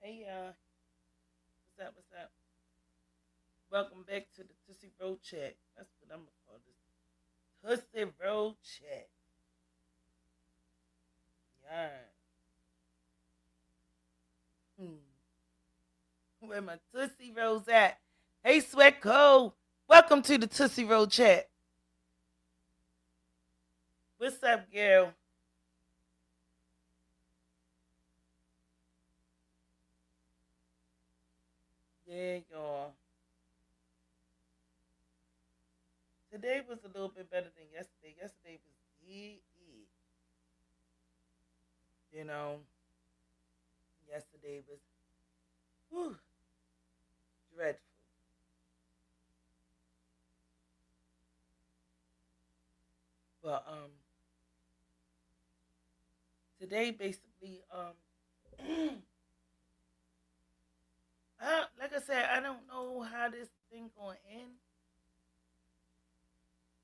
Hey, what's up? What's up? Welcome back to the Tootsie Road Chat. That's what I'm gonna call this. Tootsie Road Chat. Yeah. Hmm. Where my Tootsie Rolls at? Hey, Sweatco. Welcome to the Tootsie Road Chat. What's up, girl? Yeah, y'all. Today was a little bit better than yesterday. Yesterday was you know. Yesterday was whew, dreadful. But today basically like I said, I don't know how this thing gonna end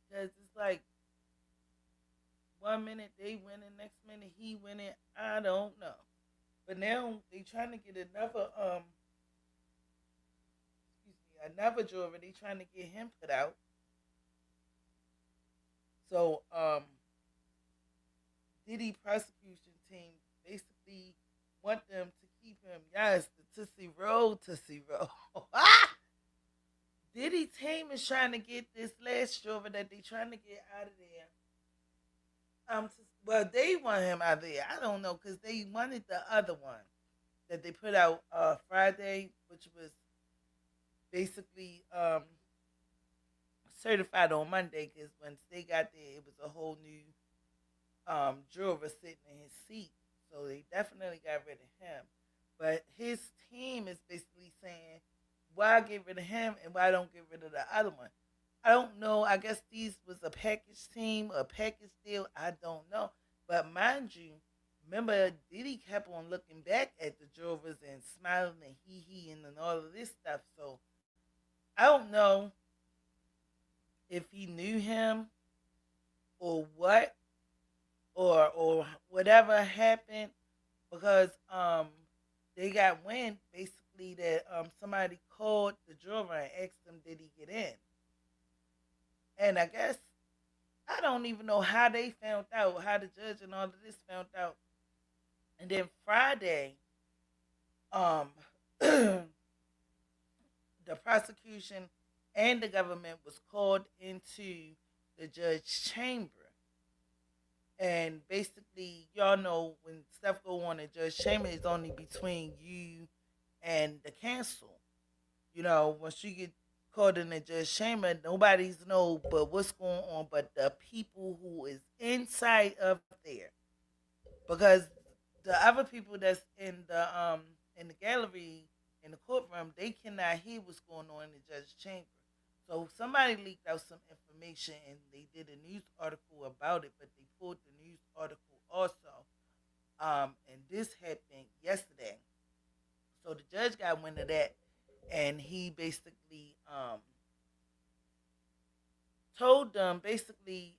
because it's like 1 minute they winning, next minute he winning. I don't know, but now they trying to get another juror. They trying to get him put out. So Diddy prosecution team basically want them to keep him. Yes, the Tootsie Roll. Diddy team is trying to get this last juror that they trying to get out of there. Well, they want him out there. I don't know because they wanted the other one that they put out Friday, which was basically certified on Monday. Because once they got there, it was a whole new juror sitting in his seat, so they definitely got rid of him. But his team is basically saying, "Why get rid of him and why don't get rid of the other one?" I don't know. I guess these was a package team, a package deal. I don't know. But mind you, remember Diddy kept on looking back at the jurors and smiling and and all of this stuff. So I don't know if he knew him or what or whatever happened because they got wind basically that somebody called the juror and asked him did he get in. And I guess I don't even know how they found out, how the judge and all of this found out. And then Friday, um, the prosecution and the government was called into the judge's chamber. And basically, y'all know when stuff go on in judge chamber, it's only between you and the counsel. Once you get called in the judge chamber, nobody's know but what's going on, but the people who is inside of there, because the other people that's in the gallery in the courtroom, they cannot hear what's going on in the judge's chamber. So somebody leaked out some information and they did a news article about it, but they pulled the news article also. And this happened yesterday. So the judge got wind of that and he basically told them basically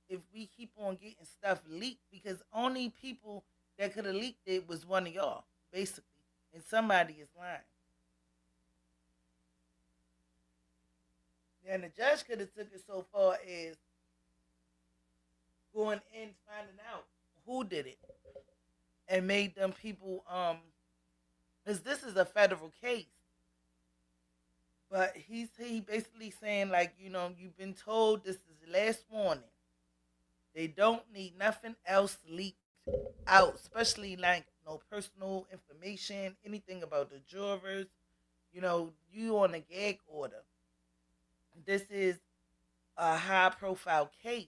if we keep on getting stuff leaked, because only people that could have leaked it was one of y'all, basically, and somebody is lying. And the judge could have took it so far as going in finding out who did it and made them people because this is a federal case. But he basically saying like, you've been told this is the last warning. They don't need nothing else leaked out, especially like no personal information, anything about the jurors. You on a gag order. This is a high profile case,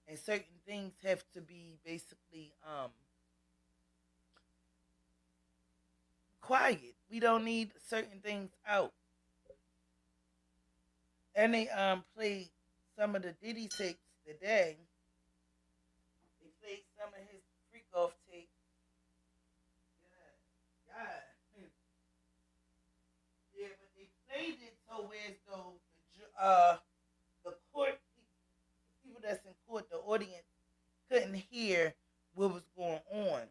and certain things have to be basically quiet. We don't need certain things out. And they played some of the Diddy tapes today. They played some of his freak off tape. Yeah, yeah, yeah. But they played it so as though the court people that's in court, the audience couldn't hear what was going on.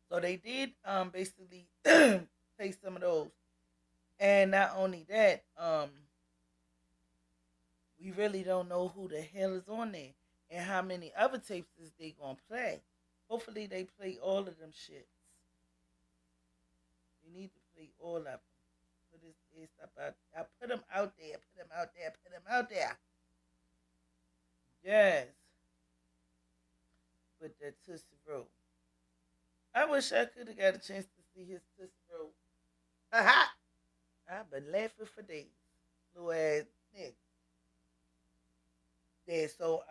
So they did basically play some of those. And not only that, we really don't know who the hell is on there and how many other tapes is they gonna play. Hopefully they play all of them shits. We need to play all of them. Put this is about. I put them out there. Put them out there. Put them out there. Yes, with that Tootsie Roll. I wish I could have got a chance to see his Tootsie Roll. Ha! I've been laughing for days. Little ass nigga. Yeah, so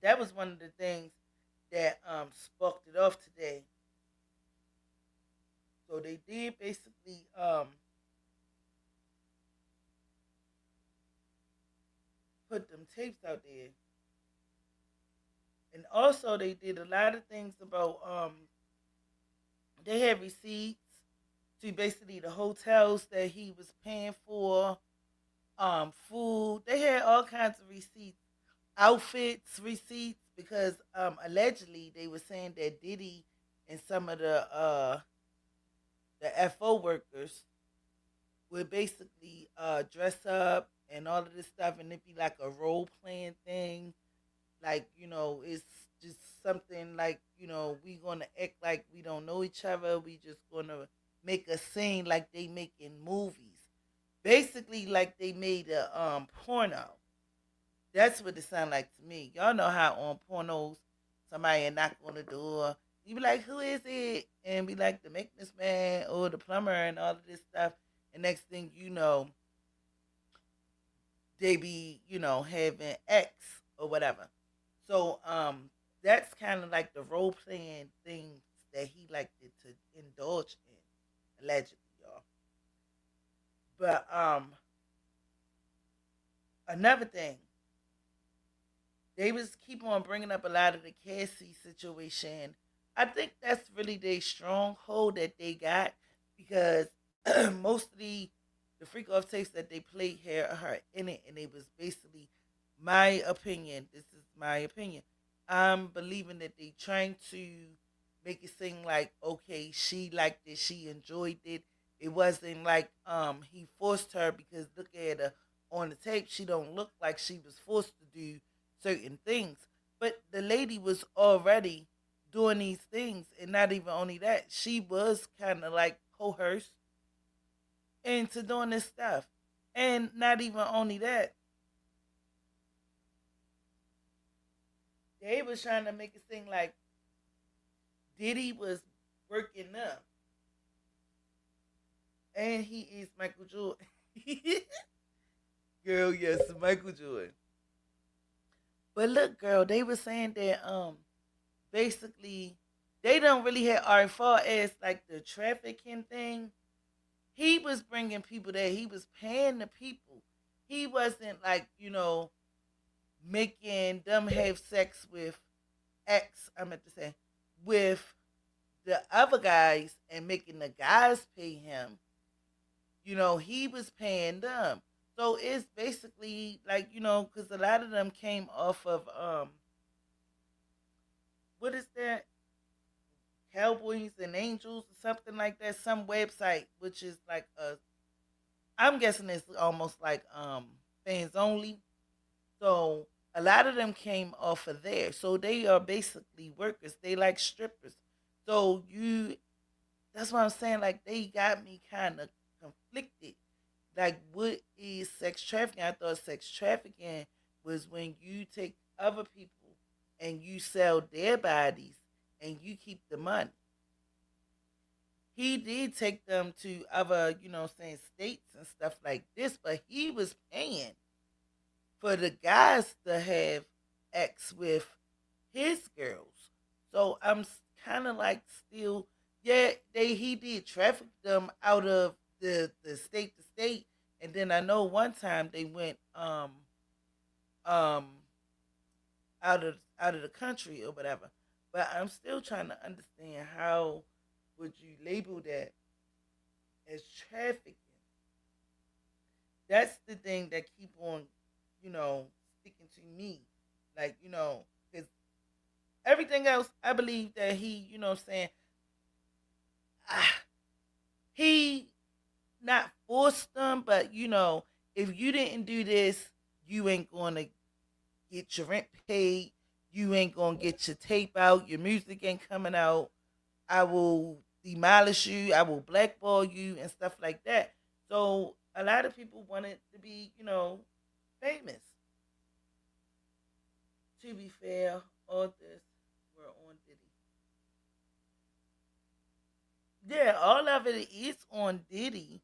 that was one of the things that sparked it off today. So they did basically put them tapes out there. And also they did a lot of things about they had receipts to basically the hotels that he was paying for, food. They had all kinds of receipts, outfits receipts, because allegedly they were saying that Diddy and some of the FO workers would basically dress up and all of this stuff, and it'd be like a role playing thing. Like, it's just something like, we gonna act like we don't know each other. We just gonna make a scene like they make in movies. Basically, like they made a porno. That's what it sounded like to me. Y'all know how on pornos, somebody knock on the door. You be like, who is it? And be like the maintenance man or the plumber and all of this stuff. And next thing you know, they be, having X or whatever. So that's kind of like the role playing things that he liked it to indulge in, allegedly, y'all. But another thing, they was keep on bringing up a lot of the Cassie situation. I think that's really their stronghold that they got, because most of the freak off tapes that they played here are in it, and it was basically my opinion. This is my opinion. I'm believing that they trying to make it seem like, okay, she liked it, she enjoyed it. It wasn't like he forced her, because look at her on the tape. She don't look like she was forced to do certain things. But the lady was already doing these things, and not even only that, she was kind of like coerced into doing this stuff. And not even only that, they was trying to make it seem like Diddy was working up, and he is Michael Jordan. Girl, yes, Michael Jordan. But look, girl, they were saying that basically they don't really have, or as far as like the trafficking thing, he was bringing people there. He was paying the people. He wasn't like, making them have sex with X, I meant to say, with the other guys and making the guys pay him. He was paying them. So it's basically like, because a lot of them came off of, what is that? Cowboys and Angels or something like that. Some website, which is like I'm guessing it's almost like fans only. So a lot of them came off of there. So they are basically workers. They like strippers. So that's what I'm saying. Like they got me kind of conflicted. Like what is sex trafficking? I thought sex trafficking was when you take other people and you sell their bodies and you keep the money. He did take them to other, saying states and stuff like this, but he was paying for the guys to have X with his girls. So I'm kind of like still, yeah, he did traffic them out of the state to state, and then I know one time they went um out of the country or whatever. But I'm still trying to understand, how would you label that as trafficking? That's the thing that keep on, sticking to me. Like, because everything else, I believe that he, saying, he not forced them, but if you didn't do this, you ain't gonna get your rent paid. You ain't gonna get your tape out. Your music ain't coming out. I will demolish you. I will blackball you and stuff like that. So a lot of people wanted to be, famous. To be fair, all this were on Diddy. Yeah, all of it is on Diddy.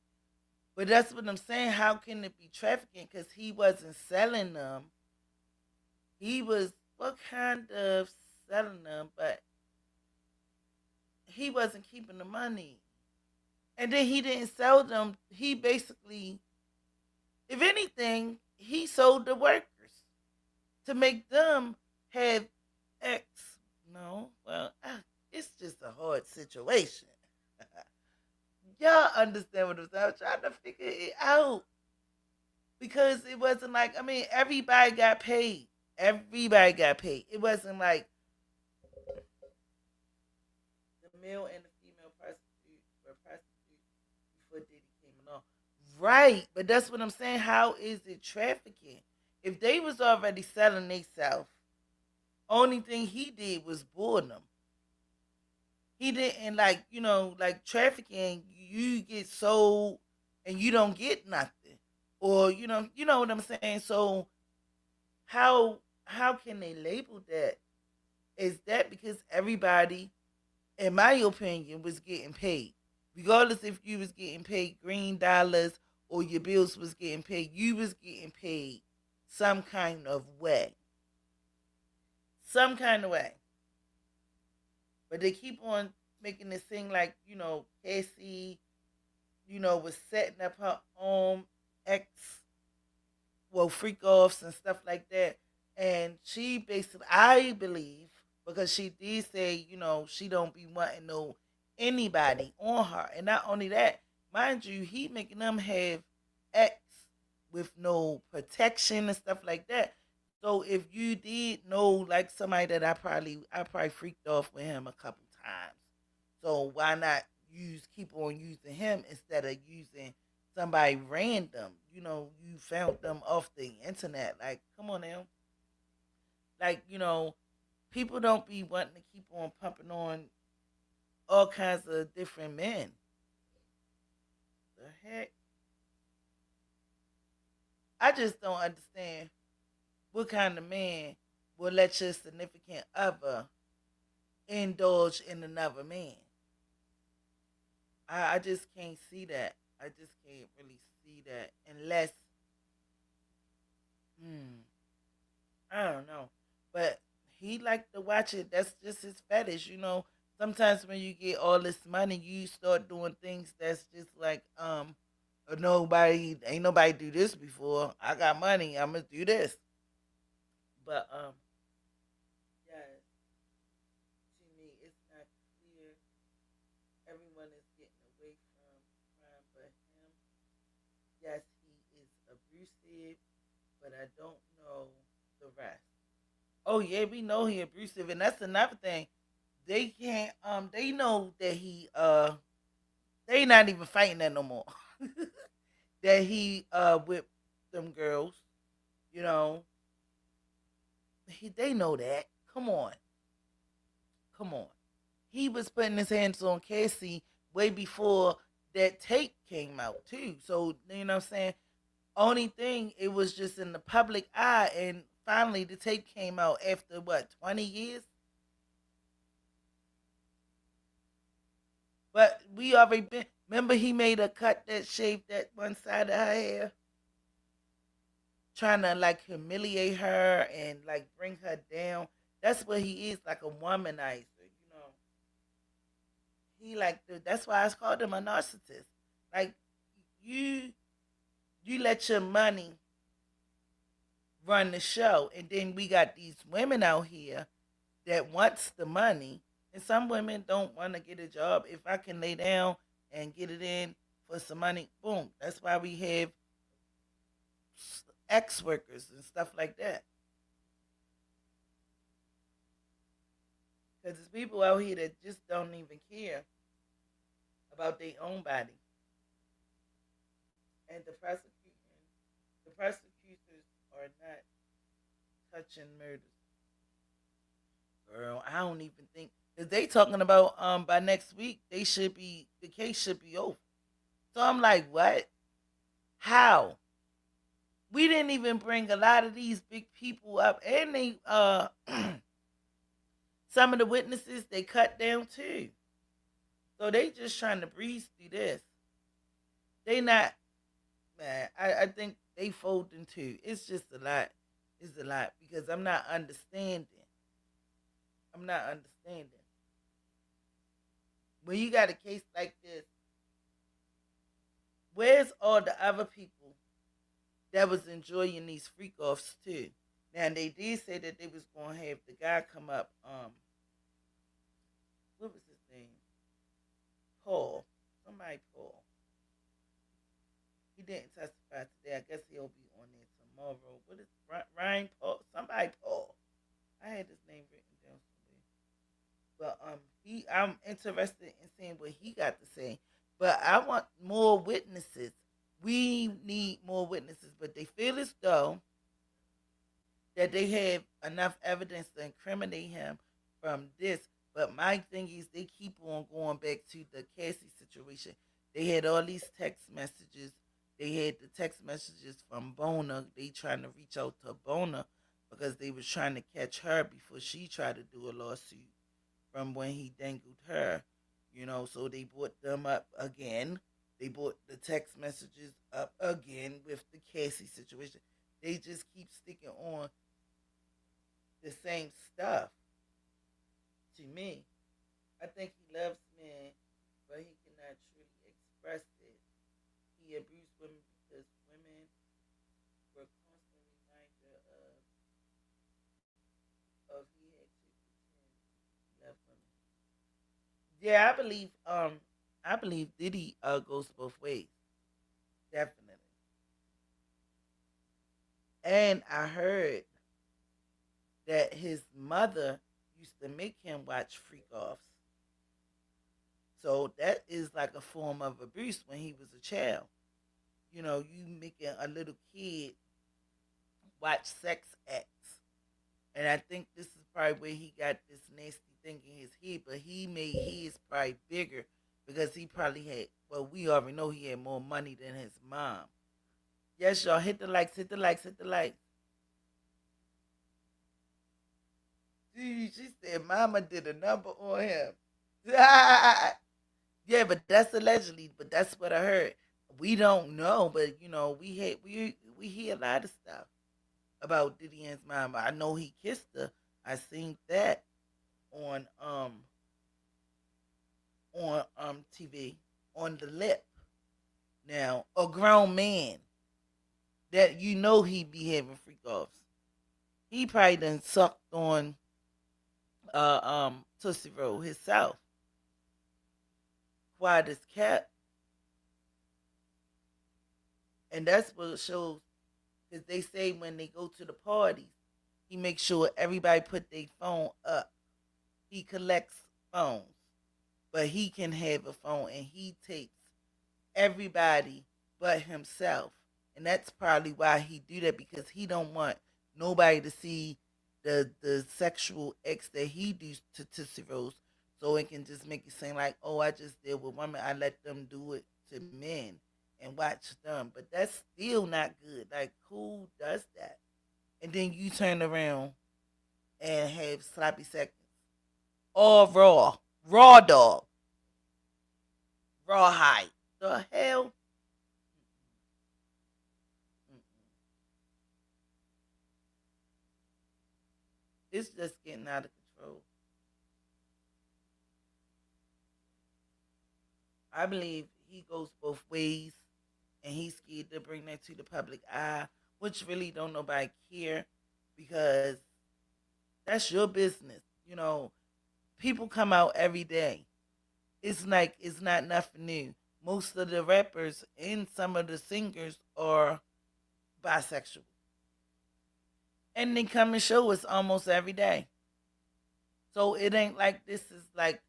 But that's what I'm saying. How can it be trafficking? Because he wasn't selling them. He was what kind of selling them, but he wasn't keeping the money. And then he didn't sell them. He basically, if anything, he sold the workers to make them have X. No, well, it's just a hard situation. Y'all understand what I'm saying? I'm trying to figure it out because it wasn't like, I mean, everybody got paid. Everybody got paid. It wasn't like the male and the female prostitute were prostitutes before Diddy came along. Right, but that's what I'm saying. How is it trafficking? If they was already selling themselves, only thing he did was board them. He didn't like trafficking. You get sold and you don't get nothing, or you know what I'm saying. So how can they label that? Is that because everybody, in my opinion, was getting paid, regardless if you was getting paid green dollars or your bills was getting paid, you was getting paid some kind of way, some kind of way. But they keep on making this thing like Cassie, was setting up her own ex, well, freak offs and stuff like that. And she basically, I believe, because she did say, she don't be wanting no anybody on her. And not only that, mind you, he making them have ex with no protection and stuff like that. So if you did know like somebody that I probably freaked off with him a couple times. So why not keep on using him instead of using somebody random? You found them off the internet. Like, come on now. Like, people don't be wanting to keep on pumping on all kinds of different men. The heck? I just don't understand what kind of man will let your significant other indulge in another man. I just can't see that. I just can't really see that unless, hmm, I don't know. But he like to watch it. That's just his fetish. Sometimes when you get all this money, you start doing things that's just like, nobody, ain't nobody do this before. I got money. I'm gonna do this. But yeah, to me, it's not clear. Everyone is getting away from crime but him. Yes, he is abusive, but I don't know the rest. Oh yeah, we know he abusive, and that's another thing. They can't. They know that they not even fighting that no more. That he whipped them girls. You know, they know that. Come on, come on. He was putting his hands on Casey way before that tape came out too. So you know what I'm saying. Only thing, it was just in the public eye, and finally the tape came out after what 20 years. But we already been. Remember, he made a cut that shaved that one side of her hair, trying to like humiliate her and like bring her down. That's what he is, like a womanizer. He like that's why I called him a narcissist. Like you, you let your money run the show, and then we got these women out here that wants the money, and some women don't want to get a job. If I can lay down and get it in for some money, boom. That's why we have ex workers and stuff like that. Because there's people out here that just don't even care. about their own body, and the prosecutors are not touching murders. Girl, I don't even think if they talking about by next week the case should be over. So I'm like, what? How? We didn't even bring a lot of these big people up, and they some of the witnesses they cut down too. So they just trying to breeze through this. They not, man. I think they folding too. It's just a lot. It's a lot because I'm not understanding. I'm not understanding. When you got a case like this, where's all the other people that was enjoying these freak offs too? Now they did say that they was gonna have the guy come up. What was his name? Paul. Somebody Paul. He didn't testify today. I guess he'll be on there tomorrow. What is Ryan Paul? Somebody Paul. I had his name written down somewhere. But I'm interested in seeing what he got to say. But I want more witnesses. We need more witnesses. But they feel as though that they have enough evidence to incriminate him from this. But my thing is they keep on going back to the Cassie situation. They had all these text messages. They had the text messages from Bona. They trying to reach out to Bona because they was trying to catch her before she tried to do a lawsuit from when he dangled her. So they brought them up again. They brought the text messages up again with the Cassie situation. They just keep sticking on the same stuff. To me, I think he loves men, but he cannot truly express it. He abused women because women were constantly reminded of he had to pretend he loved women. Yeah, I believe Diddy goes both ways, definitely. And I heard that his mother used to make him watch freak offs. So that is like a form of abuse when he was a child. You making a little kid watch sex acts. And I think this is probably where he got this nasty thing in his head, but he made his probably bigger because he probably had, well, we already know he had more money than his mom. Yes, y'all, hit the likes, hit the likes, hit the likes. Dude, she said mama did a number on him. Yeah, but that's allegedly, but that's what I heard. We don't know, but we hear a lot of stuff about Diddy and his mama. I know he kissed her. I seen that on TV on the lip. Now, a grown man that he be having freak offs. He probably done sucked on Tootsie Roll himself. Quiet as cat. And that's what it shows. Because they say when they go to the parties, he makes sure everybody put their phone up. He collects phones. But he can have a phone and he takes everybody but himself. And that's probably why he do that because he don't want nobody to see the sexual acts that he do to Tootsie Rolls. So it can just make it seem like, oh, I just did with women. I let them do it to men and watch them. But that's still not good. Like, who does that? And then you turn around and have sloppy seconds. All raw. Raw dog. Rawhide. The hell? It's just getting out of control. I believe he goes both ways, and he's scared to bring that to the public eye, which really don't nobody care because that's your business. People come out every day. It's like it's not nothing new. Most of the rappers and some of the singers are bisexual, and they come and show us almost every day. So it ain't like this is like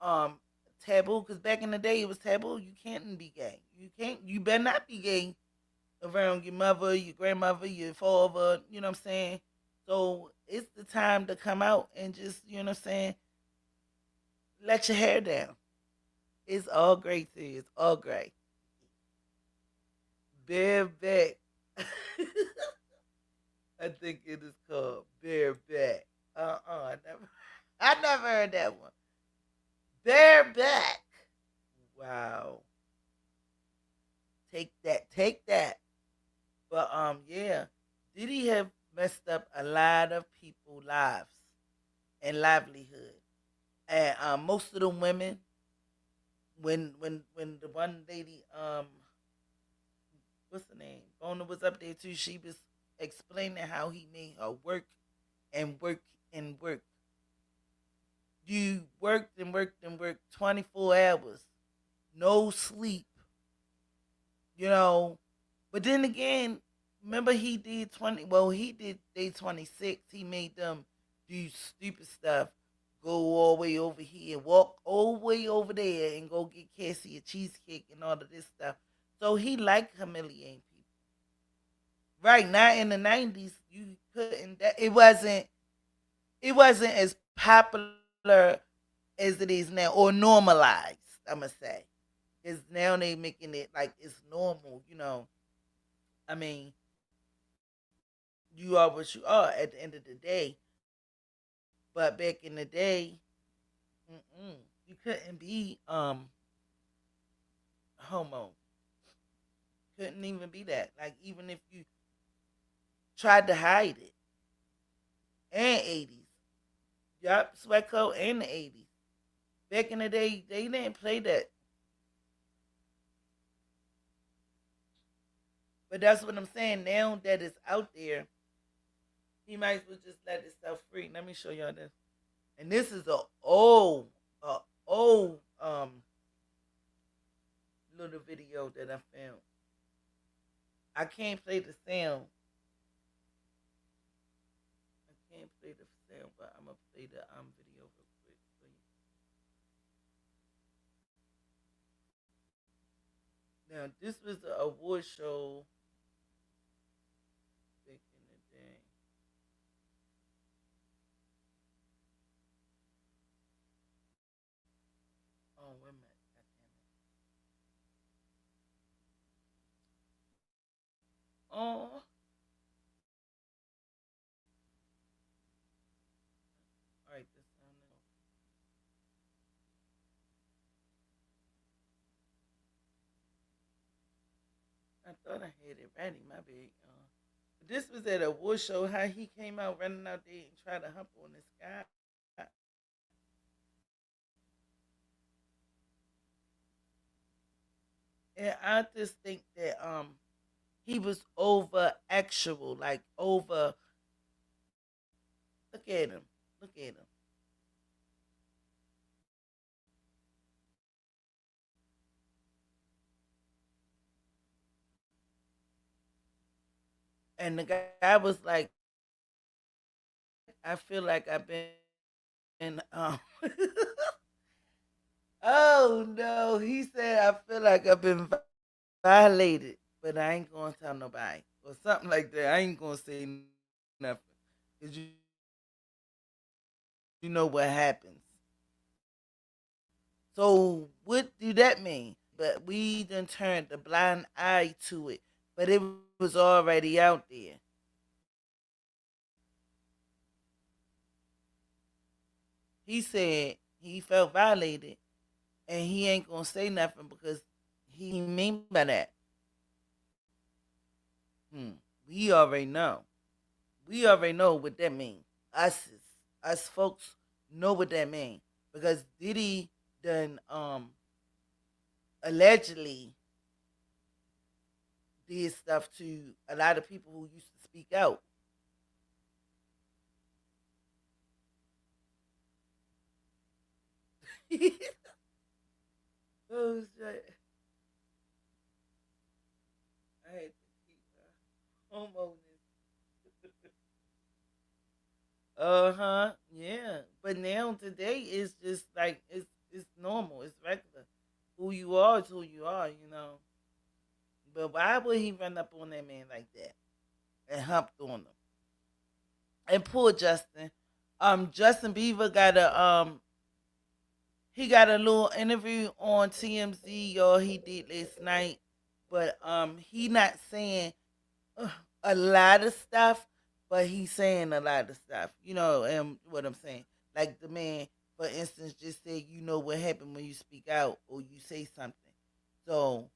um taboo, because back in the day it was taboo. You can't be gay. You can't. You better not be gay around your mother, your grandmother, your father. You know what I'm saying? So it's the time to come out and just, you know what I'm saying, let your hair down. It's all great to you. It's all great. Bareback. I think it is called bareback. I never, I never heard that one. Bareback. Wow. Take that. Take that. But yeah, Diddy have messed up a lot of people's lives and livelihood, and most of the women, when the one lady, what's the name, Bona was up there too. She was explaining how he made her work and work and work. You worked and worked and worked 24 hours, no sleep, you know. But then again, remember he did 20. Well, he did day 26. He made them do stupid stuff. Go all the way over here, walk all the way over there, and go get Cassie a cheesecake and all of this stuff. So he liked humiliating people. Right now in the 90s, you couldn't. It wasn't as popular as it is now, or normalized. I'm gonna say, because now they making it like it's normal. I mean, you are what you are at the end of the day. But back in the day, you couldn't be homo. Couldn't even be that. Like even if you tried to hide it. And 80s. Yup, sweat coat and the 80s. Back in the day, they didn't play that. But that's what I'm saying. Now that it's out there, he might as well just let himself free. Let me show y'all this. And this is a old little video that I found. I can't play the sound. I can't play the sound, but I'm gonna play the video real quick for you. Now this was the award show back in the day. Oh wait a minute, God damn it. Oh, all right, this sound now. I thought I had it ready. My bad. This was at a award show. How he came out running out there and tried to hump on this guy. And I just think that he was over actual, like over. Look at him. Look at him. And the guy was like, I feel like I've been. Oh no, he said I feel like I've been violated, but I ain't gonna tell nobody or something like that. I ain't gonna say nothing because you know what happens. So what do that mean? But we done turned a blind eye to it, but it was already out there. He said he felt violated, and he ain't gonna say nothing because he mean by that. Hmm. We already know. We already know what that means. Us folks know what that means because Diddy done allegedly did stuff to a lot of people who used to speak out. Oh shit! I had to keep homeowners. Uh huh. Yeah, but now today it's just like it's. It's normal. It's regular. Who you are is who you are, you know. But why would he run up on that man like that and humped on him? And poor Justin. Justin Bieber got a he got a little interview on TMZ, y'all. He did last night, but he not saying uh, a lot of stuff, but he's saying a lot of stuff. You know, and what I'm saying. Like the man, for instance, just said, you know what happened when you speak out or you say something. So,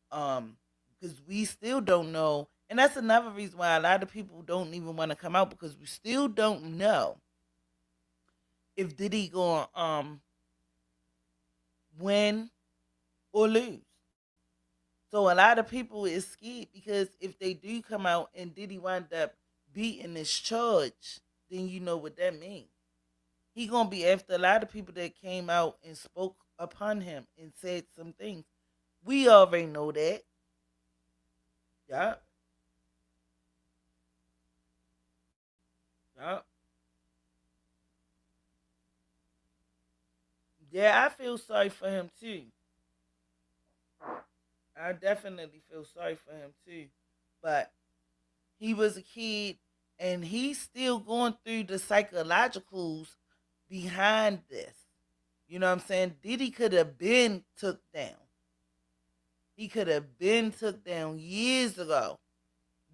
because we still don't know, and that's another reason why a lot of people don't even want to come out because we still don't know if Diddy going win or lose. So a lot of people is scared because if they do come out and Diddy wind up beating this charge, then you know what that means. He gonna be after a lot of people that came out and spoke upon him and said some things. We already know that. Yeah, yeah, yeah. I feel sorry for him too. I definitely feel sorry for him too. But he was a kid and he's still going through the psychologicals behind this. You know what I'm saying? Diddy could have been took down. He could have been took down years ago.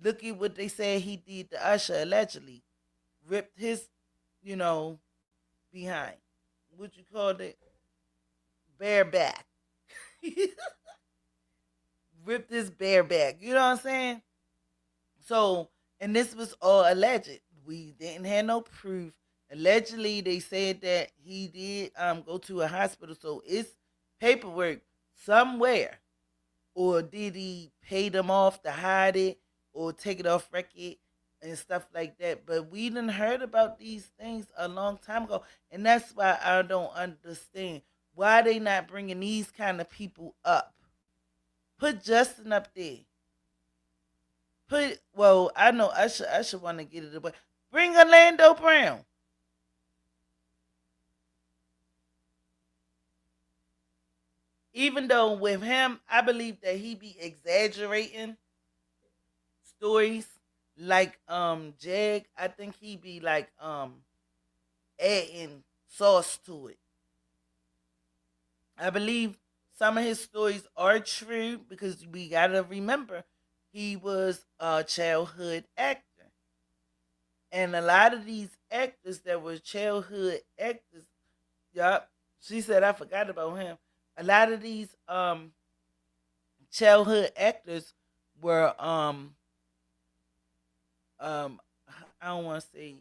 Look at what they said he did to Usher allegedly. Ripped his, you know, behind. What you call it? Bareback. Ripped his bareback. You know what I'm saying? So, and this was all alleged. We didn't have no proof. Allegedly, they said that he did go to a hospital. So it's paperwork somewhere. Or did he pay them off to hide it or take it off record and stuff like that? But we didn't heard about these things a long time ago. And that's why I don't understand why they not bringing these kind of people up. Put Justin up there. Well, I know Usher want to get it away. Bring Orlando Brown. Even though with him, I believe that he be exaggerating stories like Jag. I think he be like adding sauce to it. I believe some of his stories are true because we gotta remember he was a childhood actor. And a lot of these actors that were childhood actors, yup, she said I forgot about him. A lot of these childhood actors were um I don't want to say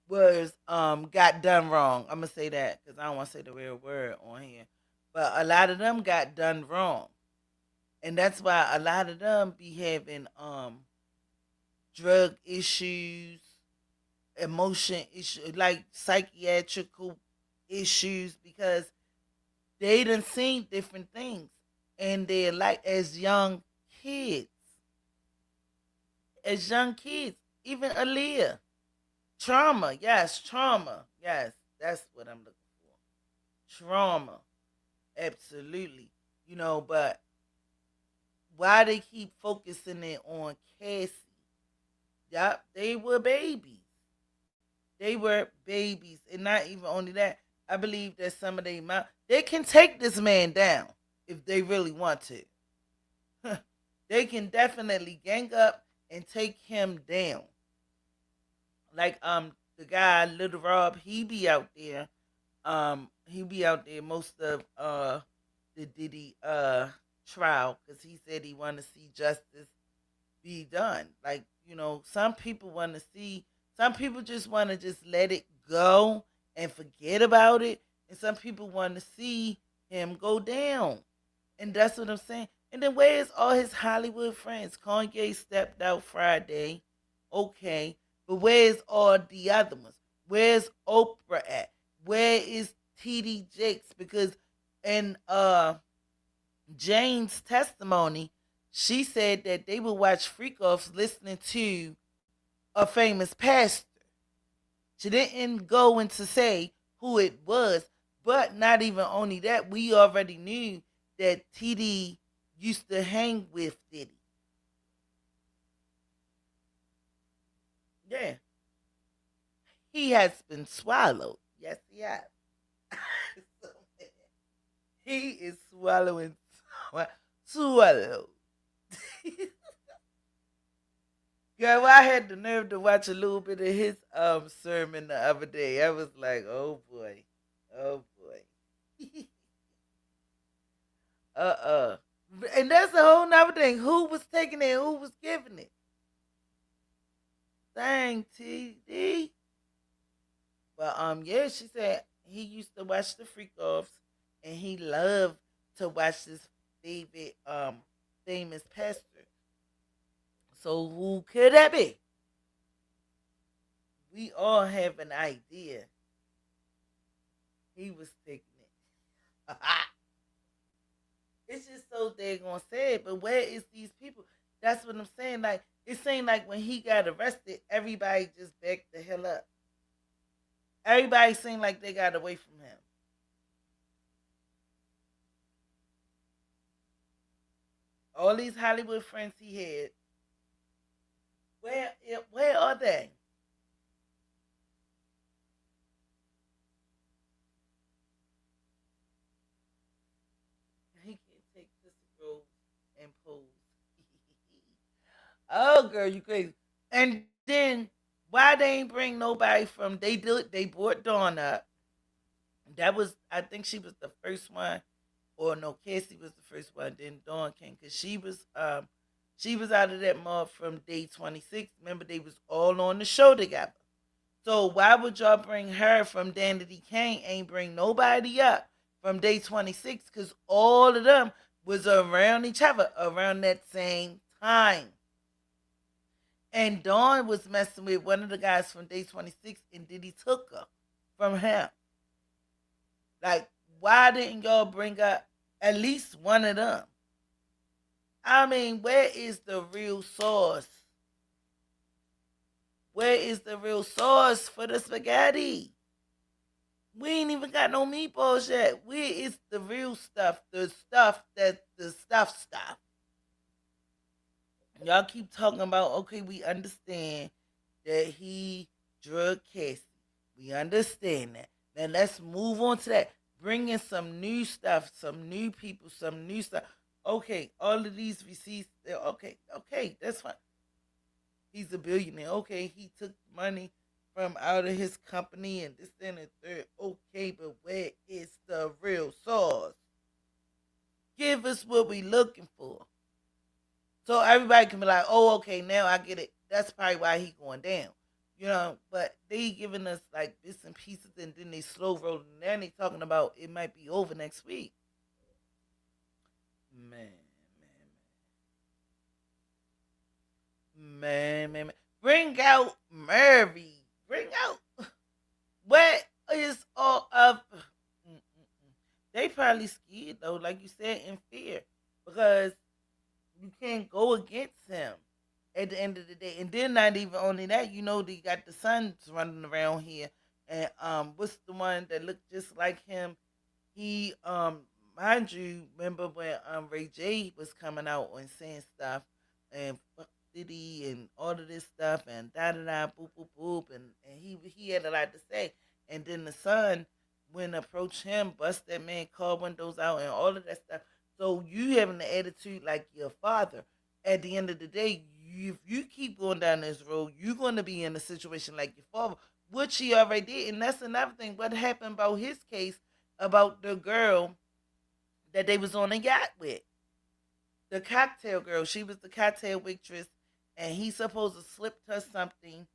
was got done wrong. I'm gonna say that because I don't want to say the real word on here, but a lot of them got done wrong, and that's why a lot of them be having drug issues, emotion issues, like psychiatrical issues because they done seen different things, and they're like kids, as young kids, even Aaliyah. Trauma, yes, trauma, yes, that's what I'm looking for. Trauma, absolutely. You know, but why they keep focusing it on Cassie? Yup, they were babies. They were babies, and not even only that. I believe that some of they can take this man down if they really want to. They can definitely gang up and take him down. Like the guy Little Rob, he be out there most of the Diddy trial because he said he want to see justice be done. Like, you know, some people want to see, some people just want to just let it go and forget about it, and some people want to see him go down, and that's what I'm saying. And then where's all his Hollywood friends? Kanye stepped out Friday, okay, but where's all the other ones? Where's Oprah at? Where is TD Jakes? Because in Jane's testimony, she said that they would watch freak offs listening to a famous pastor. She didn't go into say who it was, But not even only that, we already knew that TD used to hang with Diddy. Yeah, he has been swallowed. Yes, he has. So, he is swallowing, swallowed. Girl, I had the nerve to watch a little bit of his sermon the other day. I was like, oh boy, oh boy, uh. And that's a whole nother thing. Who was taking it? Who was giving it? Dang, TD. But yeah, she said he used to watch the freak offs, and he loved to watch his favorite famous pastor. So who could that be? We all have an idea. He was taking it. It's just so daggone sad. But where is these people? That's what I'm saying. Like it seemed like when he got arrested, everybody just backed the hell up. Everybody seemed like they got away from him. All these Hollywood friends he had, where are they? He can't take this role and pose. Oh, girl, you crazy. And then why they ain't bring nobody from? They brought Dawn up. That was I think she was the first one, or no, Cassie was the first one. Then Dawn came because she was out of that mob from day 26. Remember they was all on the show together. So why would y'all bring her from Danity Kane? Ain't bring nobody up from day 26 because all of them was around each other around that same time. And Dawn was messing with one of the guys from day 26 and Diddy took her from him. Like, why didn't y'all bring up at least one of them? I mean, where is the real sauce? Where is the real sauce for the spaghetti? We ain't even got no meatballs yet. Where is the real stuff? The stuff that the stuff. Y'all keep talking about, okay, we understand that he drug Cassie. We understand that. Now let's move on to that. Bring in some new stuff, some new people, some new stuff. Okay, all of these receipts. Okay, okay, that's fine. He's a billionaire. Okay, he took money from out of his company and this and the third. Okay, but where is the real source? Give us what we looking for. So everybody can be like, oh, okay, now I get it. That's probably why he going down. But they giving us like bits and pieces and then they slow rolling. Now they talking about it might be over next week. Man, man. Bring out Murray. Bring out what is all of. They probably scared though, like you said, in fear because you can't go against him at the end of the day. And then not even only that, they got the sons running around here. And what's the one that looked just like him? He mind you, remember when Ray J was coming out and saying stuff and fuck Diddy and all of this stuff and da da da boop boop boop and he had a lot to say. And then the son when approached him, bust that man car windows out and all of that stuff. So you having the attitude like your father. At the end of the day, if you keep going down this road, you're going to be in a situation like your father, which he already did. And that's another thing. What happened about his case about the girl that they was on a yacht with? The cocktail girl. She was the cocktail waitress, and he supposed to slipped her something,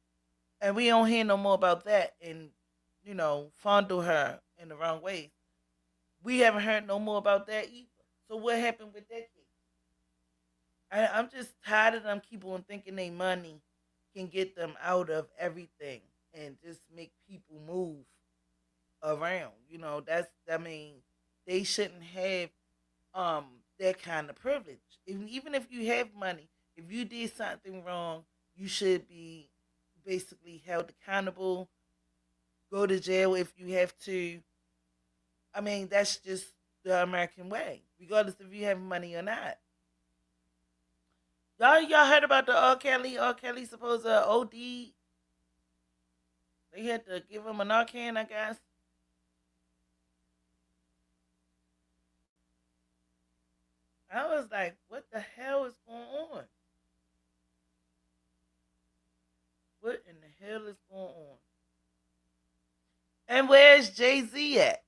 and we don't hear no more about that. And fondle her in the wrong way. We haven't heard no more about that either. So what happened with that kid? I'm just tired of them keep on thinking they money can get them out of everything and just make people move around. They shouldn't have um that kind of privilege. Even if you have money, if you did something wrong, you should be basically held accountable, go to jail if you have to, I mean, that's just the American way, regardless if you have money or not. Y'all heard about the R. Kelly? R. Kelly supposed to OD. They had to give him an Narcan, I guess. I was like, what the hell is going on? What in the hell is going on? And where's Jay Z at?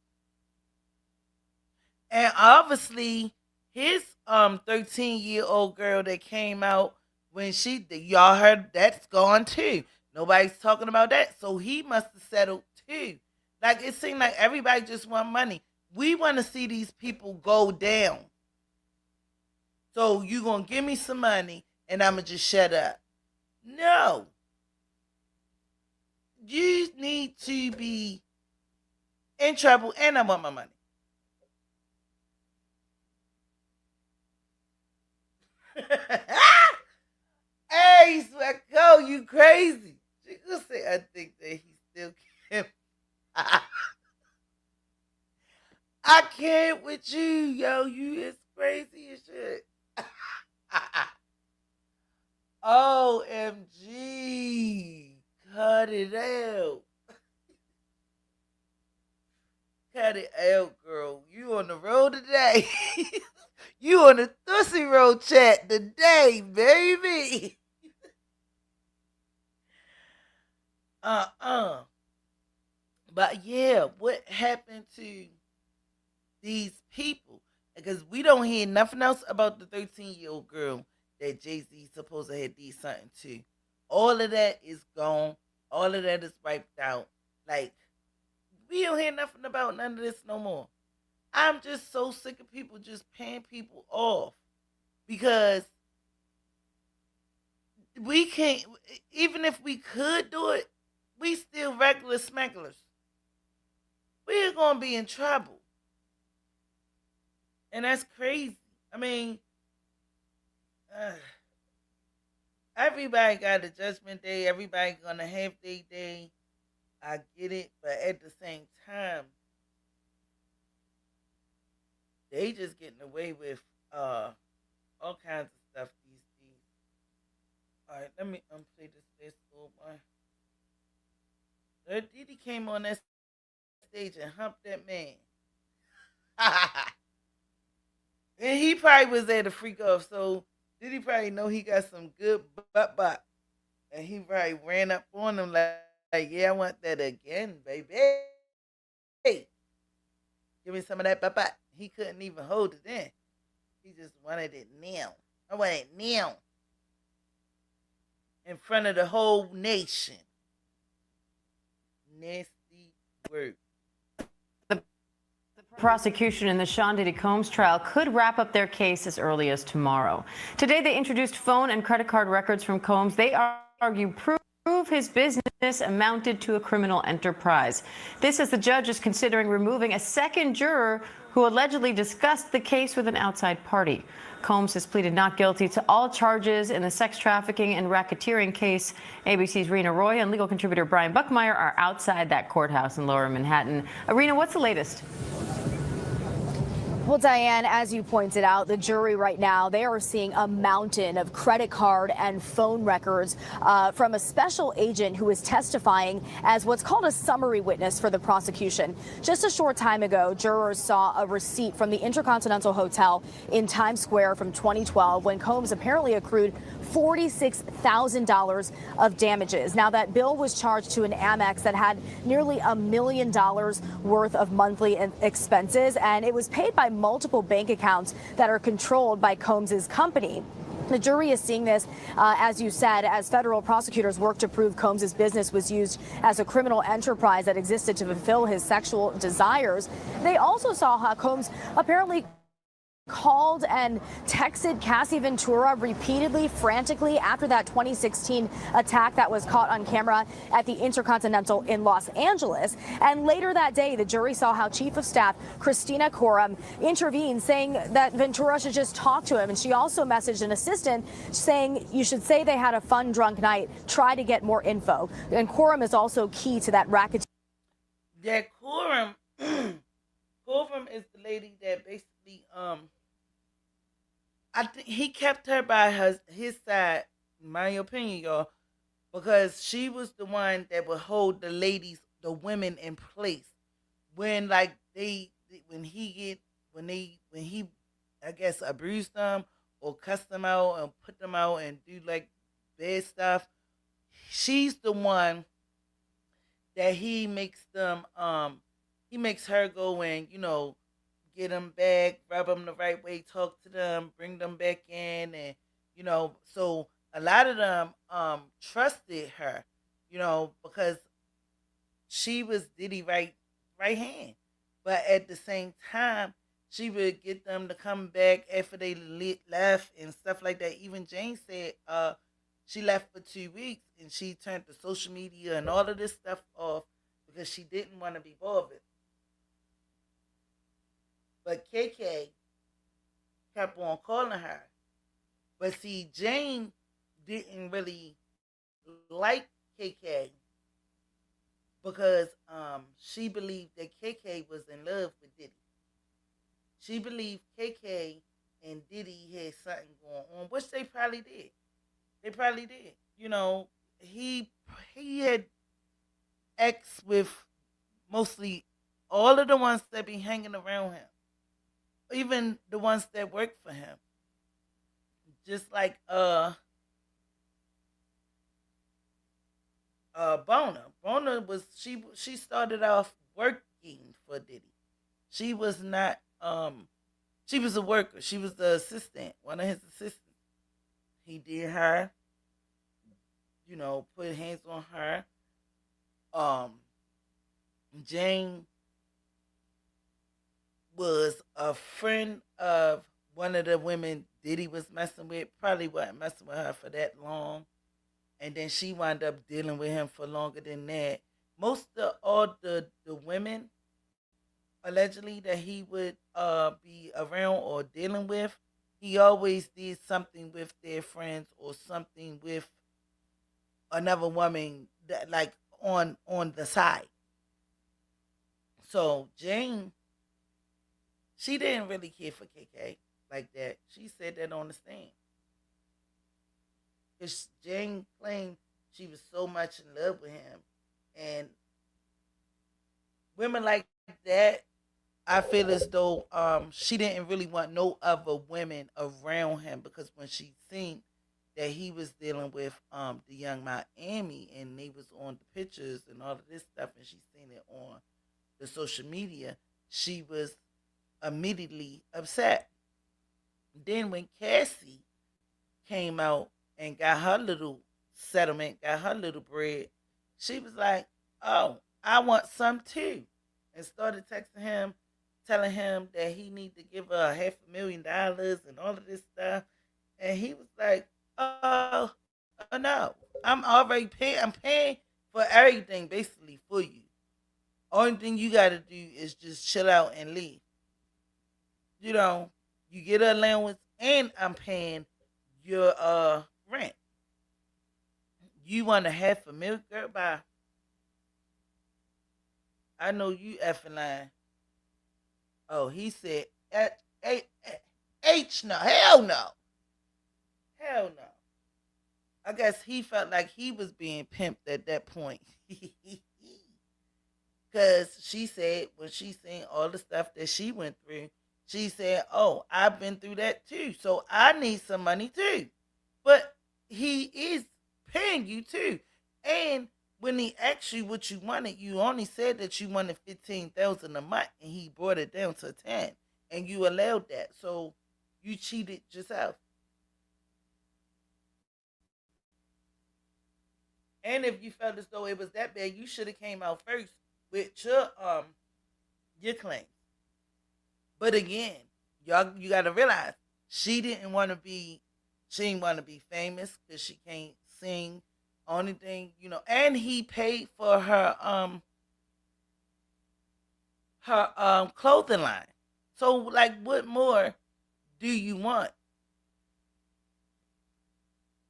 And obviously, his 13-year-old girl that came out when y'all heard that's gone too. Nobody's talking about that. So he must have settled too. Like it seemed like everybody just want money. We want to see these people go down. So you gonna give me some money and I'ma just shut up. No. You need to be in trouble and I want my money. Hey, Swacko, you crazy. She could say I think that he still can't. I can't with you, yo. You is crazy as shit. OMG. Cut it out. Cut it out, girl. You on the road today. You on the Thursday Road chat today, baby. uh-uh. But yeah, what happened to these people? Because we don't hear nothing else about the 13-year-old girl that Jay-Z supposed to have did something to. All of that is gone. All of that is wiped out. Like, we don't hear nothing about none of this no more. I'm just so sick of people just paying people off because we can't, even if we could do it, we still regular smugglers. We're going to be in trouble. And that's crazy. I mean, everybody got a judgment day. Everybody going to have their day. I get it. But at the same time, they just getting away with all kinds of stuff these days. All right, let me unplay this little one. Diddy came on that stage and humped that man. And he probably was there to freak off. So Diddy probably know he got some good butt. And he probably ran up on him like yeah, I want that again, baby. Hey, give me some of that butt. He couldn't even hold it in. He just wanted it now. I want it now. In front of the whole nation. Nasty word. The prosecution in the Sean Diddy Combs trial could wrap up their case as early as tomorrow. Today they introduced phone and credit card records from Combs. They argue prove his business amounted to a criminal enterprise. This as the judge is considering removing a second juror who allegedly discussed the case with an outside party. Combs has pleaded not guilty to all charges in the sex trafficking and racketeering case. ABC's Rena Roy and legal contributor Brian Buckmeyer are outside that courthouse in Lower Manhattan. Rena, what's the latest? Well, Diane, as you pointed out, the jury right now, they are seeing a mountain of credit card and phone records from a special agent who is testifying as what's called a summary witness for the prosecution. Just a short time ago, jurors saw a receipt from the Intercontinental Hotel in Times Square from 2012 when Combs apparently accrued $46,000 of damages. Now, that bill was charged to an Amex that had nearly $1 million worth of monthly expenses, and it was paid by multiple bank accounts that are controlled by Combs's company. The jury is seeing this, as you said, as federal prosecutors work to prove Combs's business was used as a criminal enterprise that existed to fulfill his sexual desires. They also saw how Combs apparently called and texted Cassie Ventura repeatedly, frantically, after that 2016 attack that was caught on camera at the Intercontinental in Los Angeles. And later that day, the jury saw how Chief of Staff Christina Coram intervened, saying that Ventura should just talk to him. And she also messaged an assistant saying, you should say they had a fun, drunk night. Try to get more info. And Coram is also key to that racket. That Coram Wolfram is the lady that basically I think he kept her by his side, in my opinion, y'all, because she was the one that would hold the ladies, the women in place when like when he get when he I guess abused them or cussed them out and put them out and do like bad stuff. She's the one that he makes her go and get them back, rub them the right way, talk to them, bring them back in, and so a lot of them trusted her, because she was Diddy right hand. But at the same time, she would get them to come back after they left and stuff like that. Even Jane said she left for 2 weeks and she turned the social media and all of this stuff off because she didn't want to be bothered. But KK kept on calling her. But see, Jane didn't really like KK because she believed that KK was in love with Diddy. She believed KK and Diddy had something going on, which they probably did. They probably did. He had ex with mostly all of the ones that be hanging around him, even the ones that work for him. Just like Bona. Bona was she started off working for Diddy. She was not she was a worker. She was the assistant, one of his assistants. He did her, put hands on her. Um Jane was a friend of one of the women Diddy was messing with. Probably wasn't messing with her for that long. And then she wound up dealing with him for longer than that. Most of all the women allegedly that he would be around or dealing with, he always did something with their friends or something with another woman that like on the side. So Jane, she didn't really care for KK like that. She said that on the stand. Because Jane claimed she was so much in love with him. And women like that, I feel as though she didn't really want no other women around him because when she seen that he was dealing with the young Miami and they was on the pictures and all of this stuff and she seen it on the social media, she was immediately upset. Then when Cassie came out and got her little settlement, got her little bread, she was like, "Oh, I want some too," and started texting him, telling him that he need to give her $500,000 and all of this stuff. And he was like, "Oh, no, I'm already paying. I'm paying for everything basically for you. Only thing you got to do is just chill out and leave. You know, you get an allowance, and I'm paying your rent. You want a $500,000, girl? Bye. I know you effing lying." Oh, he said, H no, hell no. I guess he felt like he was being pimped at that point. Because she said, when she seen all the stuff that she went through, she said, "Oh, I've been through that too, so I need some money too." But he is paying you too. And when he asked you what you wanted, you only said that you wanted 15,000 a month, and he brought it down to 10, and you allowed that. So you cheated yourself. And if you felt as though it was that bad, you should have came out first with your claim. But again, y'all, you got to realize she didn't want to be, she didn't want to be famous because she can't sing. Only thing, and he paid for her clothing line. So like, what more do you want?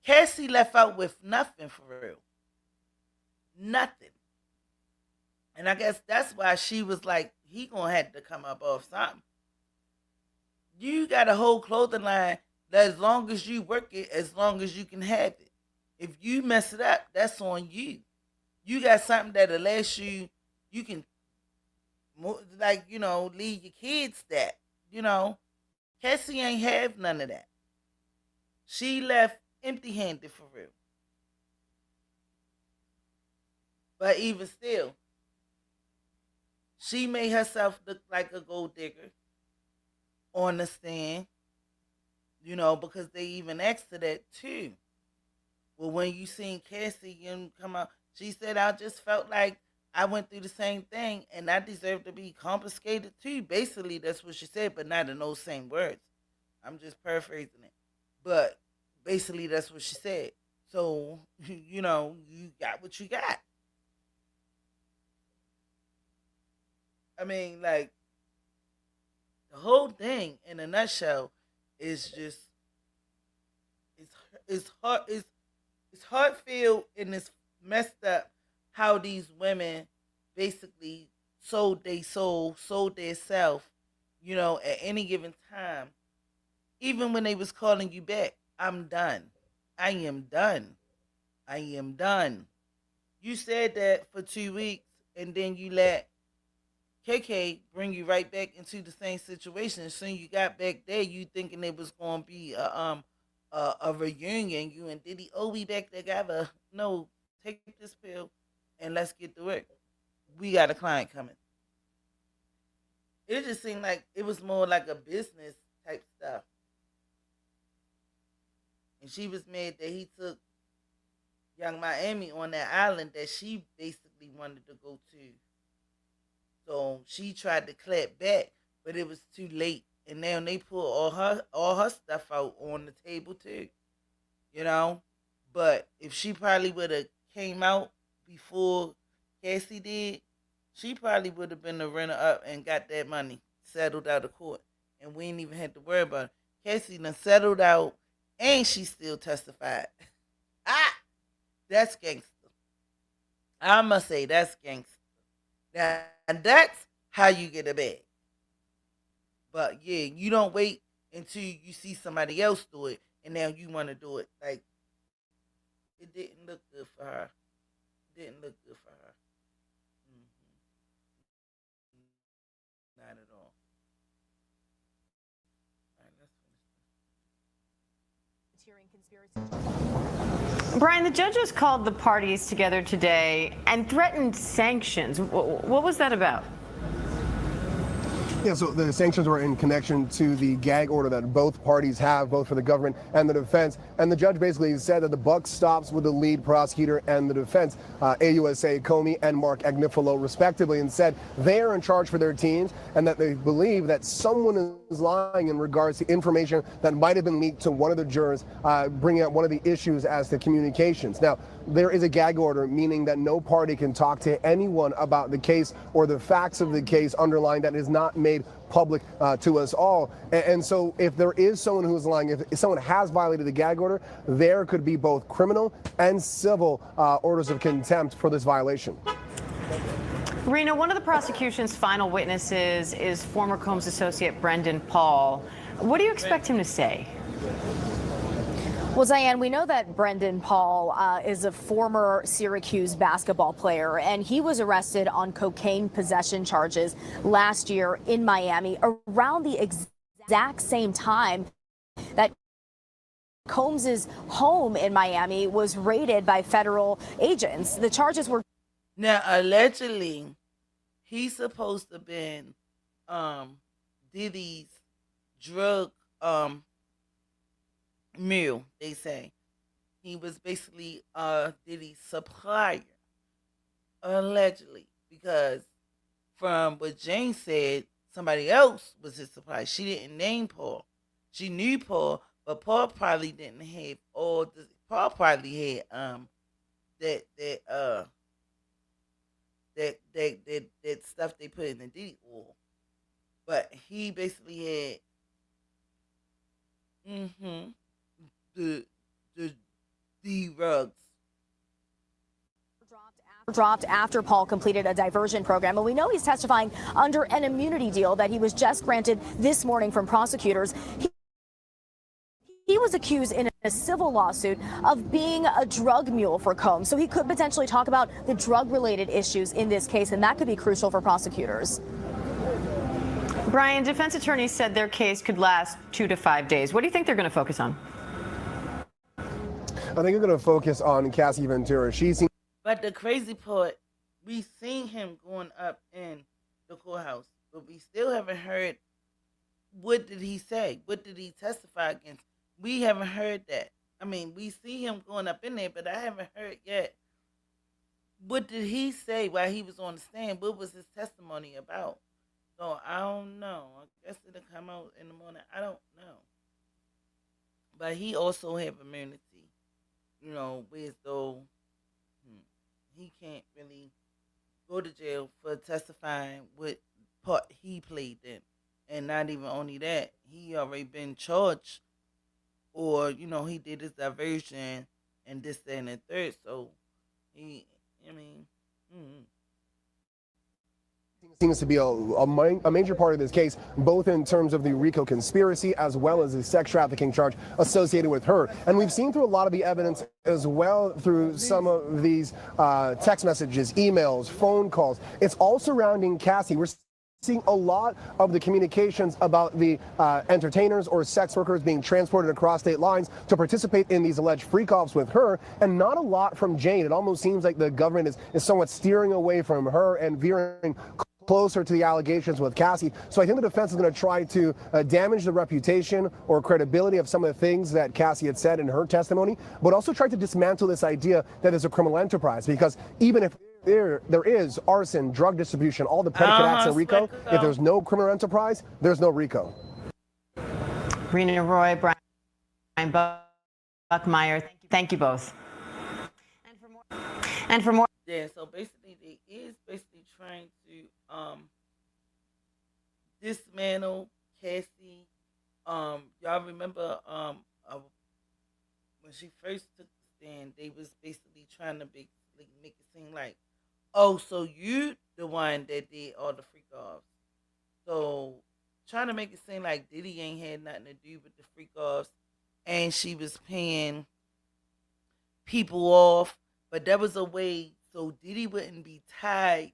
Cassie left out with nothing for real, nothing. And I guess that's why she was like, he gonna have to come up off something. You got a whole clothing line that as long as you work it, as long as you can have it. If you mess it up, that's on you. You got something that'll last you. You can, like, leave your kids that. You know, Cassie ain't have none of that. She left empty handed for real. But even still, she made herself look like a gold digger on the stand, because they even asked her that too. Well, when you seen Cassie and come out, she said, I just felt like I went through the same thing and I deserve to be confiscated too. Basically, that's what she said, but not in those same words. I'm just paraphrasing it. But basically, that's what she said. So, you got what you got. I mean, like, the whole thing in a nutshell is just, it's hard, it's heartfelt and it's messed up how these women basically sold their soul, sold their self, at any given time. Even when they was calling you back, I'm done. I am done. I am done. You said that for 2 weeks and then you let KK bring you right back into the same situation. As soon as you got back there, you thinking it was gonna be a reunion. You and Diddy, oh, we back together. No, take this pill and let's get to work. We got a client coming. It just seemed like it was more like a business type stuff. And she was mad that he took Young Miami on that island that she basically wanted to go to. So she tried to clap back, but it was too late. And now they pull all her stuff out on the table too. You know? But if she probably would have came out before Cassie did, she probably would have been the runner up and got that money settled out of court. And we ain't even had to worry about it. Cassie done settled out and she still testified. Ah, that's gangster. I must say that's gangster. Now, and that's how you get a bag. But yeah, you don't wait until you see somebody else do it and now you want to do it. Like, it didn't look good for her. It didn't look good for her. Not at all. All right, let's Brian, the judges called the parties together today and threatened sanctions. What was that about? Yeah, so the sanctions were in connection to the gag order that both parties have, both for the government and the defense. And the judge basically said that the buck stops with the lead prosecutor and the defense, AUSA Comey and Mark Agnifilo, respectively, and said they are in charge for their teams and that they believe that someone is lying in regards to information that might have been leaked to one of the jurors, bringing up one of the issues as to communications. Now, there is a gag order, meaning that no party can talk to anyone about the case or the facts of the case underlying that is not made public to us all. And so if there is someone who is lying, if someone has violated the gag order, there could be both criminal and civil orders of contempt for this violation. Rena, one of the prosecution's final witnesses is former Combs associate Brendan Paul. What do you expect him to say? Well, Diane, we know that Brendan Paul is a former Syracuse basketball player, and he was arrested on cocaine possession charges last year in Miami around the exact same time that Combs's home in Miami was raided by federal agents. The charges were now allegedly he's supposed to have been Diddy's drug mule, they say. He was basically Diddy's supplier, allegedly, because from what Jane said, somebody else was his supplier. She didn't name Paul. She knew Paul, but Paul probably didn't have all the. Paul probably had that stuff they put in the Diddy oil, but he basically had the rugs. dropped after Paul completed a diversion program, and we know he's testifying under an immunity deal that he was just granted this morning from prosecutors. He was accused in a civil lawsuit of being a drug mule for Combs, so he could potentially talk about the drug-related issues in this case, and that could be crucial for prosecutors. Brian, defense attorneys said their case could last 2 to 5 days. What do you think they're going to focus on? I think they're going to focus on Cassie Ventura. But the crazy part, we seen him going up in the courthouse, but we still haven't heard what did he say? What did he testify against? We haven't heard that. I mean, we see him going up in there, but I haven't heard yet. What did he say while he was on the stand? What was his testimony about? So I don't know. I guess it'll come out in the morning. I don't know. But he also have immunity, whereas though he can't really go to jail for testifying what part he played in. And not even only that, he already been charged, or he did his diversion and this, that, and the third. So seems to be a major part of this case, both in terms of the RICO conspiracy as well as the sex trafficking charge associated with her. And we've seen through a lot of the evidence as well through some of these text messages, emails, phone calls. It's all surrounding Cassie. We're seeing a lot of the communications about the entertainers or sex workers being transported across state lines to participate in these alleged freak-offs with her, and not a lot from Jane. It almost seems like the government is somewhat steering away from her and veering closer to the allegations with Cassie. So I think the defense is going to try to damage the reputation or credibility of some of the things that Cassie had said in her testimony, but also try to dismantle this idea that it's a criminal enterprise, because even if there is arson, drug distribution, all the predicate acts in RICO, if there's no criminal enterprise, there's no RICO. Rena Roy, Brian Buckmeyer, thank you both. And for more. Yeah, so basically they is basically trying to dismantle Cassie. Y'all remember when she first took the stand, they was basically trying to make it seem like, oh, so you the one that did all the freak offs. So trying to make it seem like Diddy ain't had nothing to do with the freak offs, and she was paying people off, but that was a way so Diddy wouldn't be tied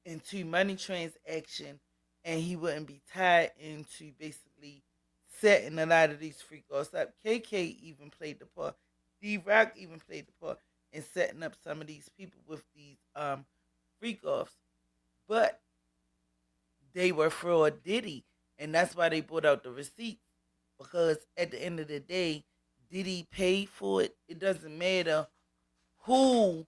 into money transaction, and he wouldn't be tied into basically setting a lot of these freak offs up. KK even played the part. D-Rock even played the part in setting up some of these people with these freak offs. But they were fraud Diddy, and that's why they brought out the receipts, because at the end of the day, Diddy paid for it. It doesn't matter who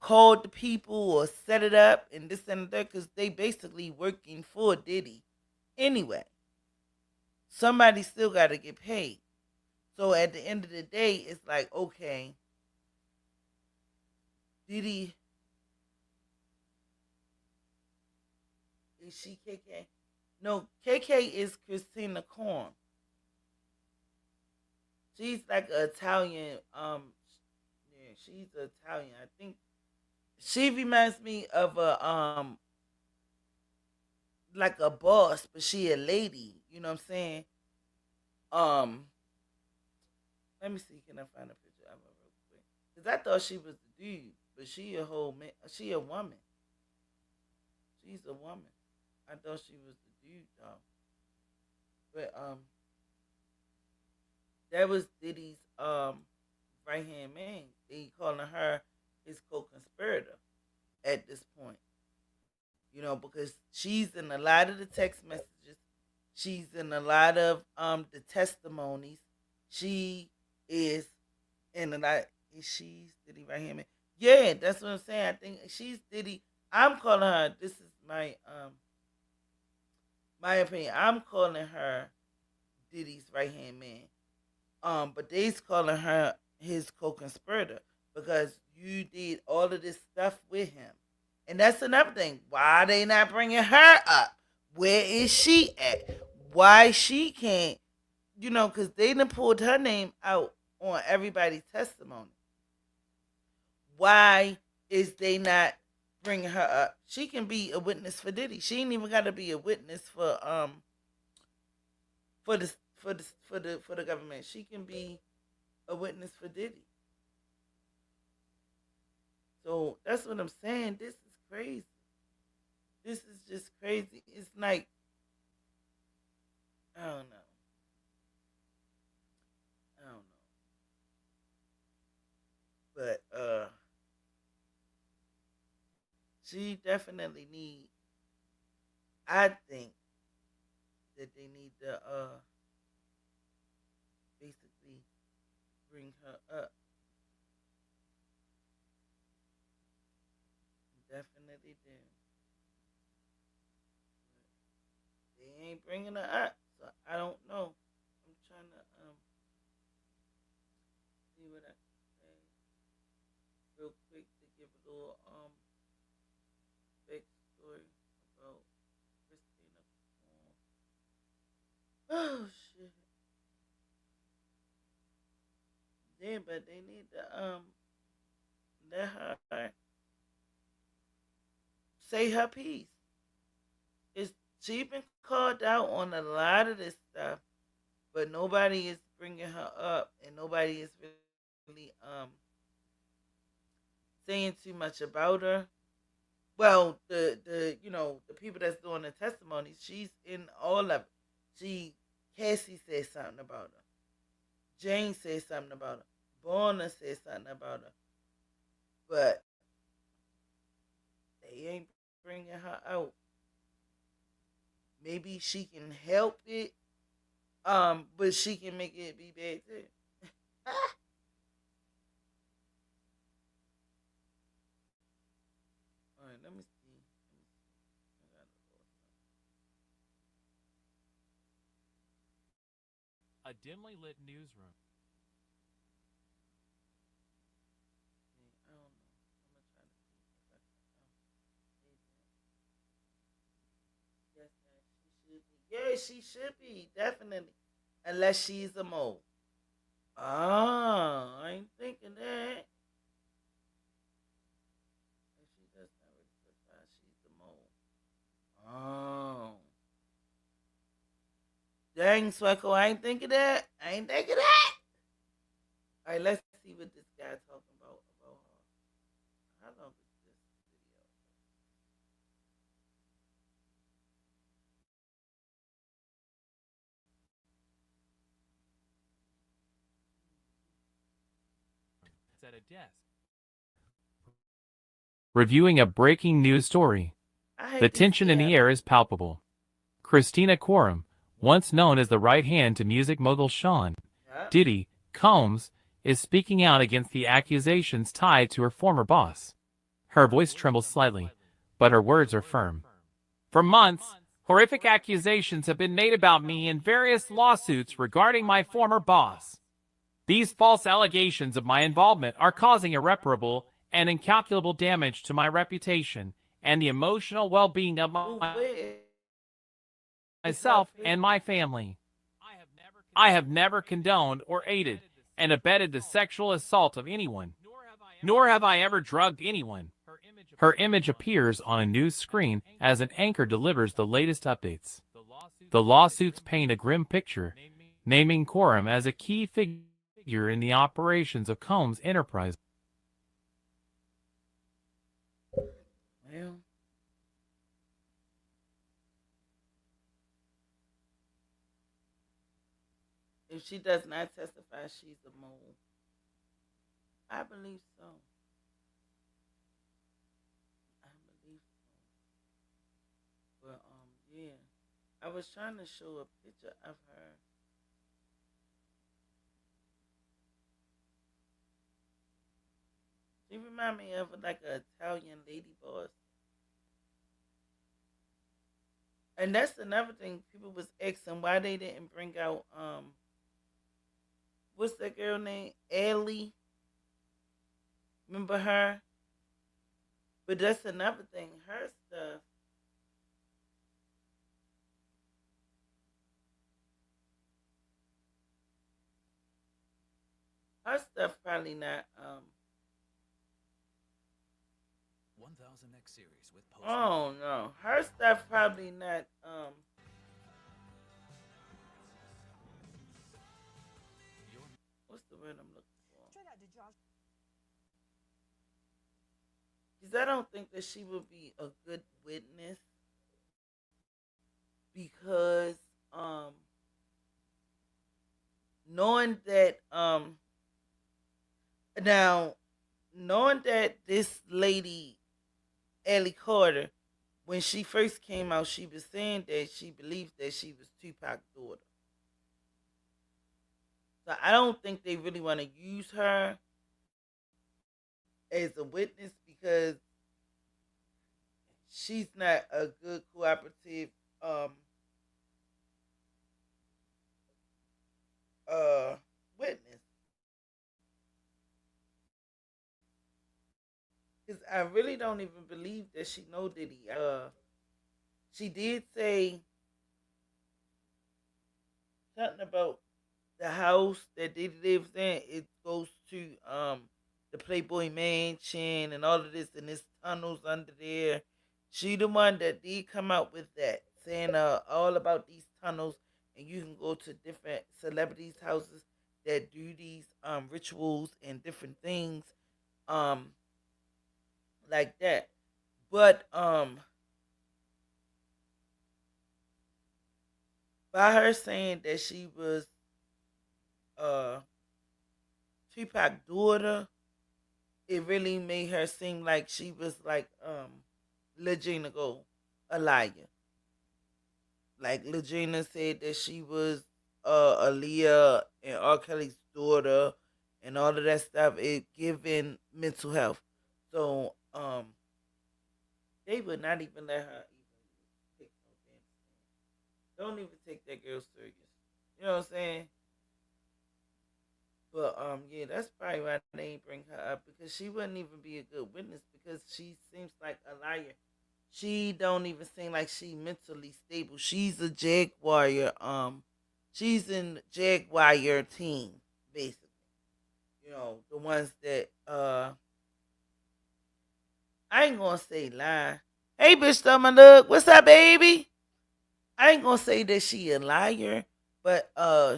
called the people or set it up and this and that, because they basically working for Diddy anyway. Somebody still got to get paid. So at the end of the day, it's like, okay, Diddy, is she KK? No, KK is Christina Korn. She's like an Italian, she's Italian. I think she reminds me of a like a boss, but she a lady. You know what I'm saying? Let me see, can I find a picture of her real quick? Cause I thought she was the dude, but she a whole man. She a woman. She's a woman. I thought she was the dude though. But that was Diddy's right hand man. They calling her his co-conspirator at this point. You know, because she's in a lot of the text messages. She's in a lot of the testimonies. She is in a lot. She's Diddy right hand man. Yeah, that's what I'm saying. I think she's Diddy. I'm calling her. This is my my opinion. I'm calling her Diddy's right hand man. But they's calling her his co-conspirator because you did all of this stuff with him. And that's another thing. Why are they not bringing her up? Where is she at? Why she can't, because they done pulled her name out on everybody's testimony. Why is they not bringing her up? She can be a witness for Diddy. She ain't even got to be a witness for the government. She can be a witness for Diddy. So that's what I'm saying. This is crazy. This is just crazy. It's like I don't know. I don't know. But she definitely need. I think that they need to basically bring her up. Definitely do. They ain't bringing her up, so I don't know. I'm trying to see what I can say real quick to give a little backstory about Christina. Oh shit. Yeah, but they need to let her say her piece. It's she been called out on a lot of this stuff, but nobody is bringing her up, and nobody is really saying too much about her. Well, the the people that's doing the testimony, she's in all of it. She Cassie said something about her. Jane said something about her. Bonner said something about her, but they ain't bringing her out. Maybe she can help it, but she can make it be bad too. All right, let me see. A dimly lit newsroom. I don't know. I'm gonna try to see if I can save that. Yes, ma'am, she should be. Yeah, she should be definitely, unless she's a mole. Ah, I ain't thinking that. If she does not really specify, she's a mole. Oh, dang, Swecko, I ain't thinking that. I ain't thinking that. All right, let's see what this guy talking about her. How long is this video? At a desk. Reviewing a breaking news story. I hate The these tension in the scams. air is palpable. Christina Quorum, once known as the right hand to music mogul Sean Yep. Diddy Combs, is speaking out against the accusations tied to her former boss. Her voice trembles slightly, but her words are firm. For months, horrific accusations have been made about me in various lawsuits regarding my former boss. These false allegations of my involvement are causing irreparable and incalculable damage to my reputation and the emotional well-being of Ooh, wait. It's her myself and my family. I have never condoned or aided and abetted the sexual assault of anyone, nor have I ever drugged anyone. Her image appears on a news screen as an anchor delivers the latest updates. The lawsuits paint a grim picture, naming Quorum as a key figure in the operations of Combs Enterprise. Well, if she does not testify, she's a mole. I believe so. I believe so. But yeah. I was trying to show a picture of her. She remind me of like an Italian lady boss. And that's another thing people was asking why they didn't bring out what's that girl name? Ellie. Remember her? But that's another thing. Her stuff probably not Oh no, her stuff probably not. What's the word I'm looking for? Because I don't think that she would be a good witness because knowing that now knowing that this lady Ellie Carter, when she first came out, she was saying that she believed that she was Tupac's daughter. So I don't think they really want to use her as a witness because she's not a good cooperative um witness. Because I really don't even believe that she know Diddy. She did say something about the house that Diddy lives in. It goes to the Playboy Mansion and all of this, and there's tunnels under there. She the one that did come out with that, saying all about these tunnels, and you can go to different celebrities' houses that do these rituals and different things um like that. But by her saying that she was uh Tupac's daughter, it really made her seem like she was like Legina Go, a liar. Like Legina said that she was Aaliyah and R. Kelly's daughter and all of that stuff. It given mental health. So they would not even let her even take no damn stand. Don't even take that girl serious. You know what I'm saying? But yeah, that's probably why they ain't bring her up because she wouldn't even be a good witness because she seems like a liar. She don't even seem like she mentally stable. She's a Jaguar. She's in Jaguar team basically. You know the ones that I ain't gonna say lie. Hey, bitch, thumb look. What's up, baby? I ain't gonna say that she a liar, but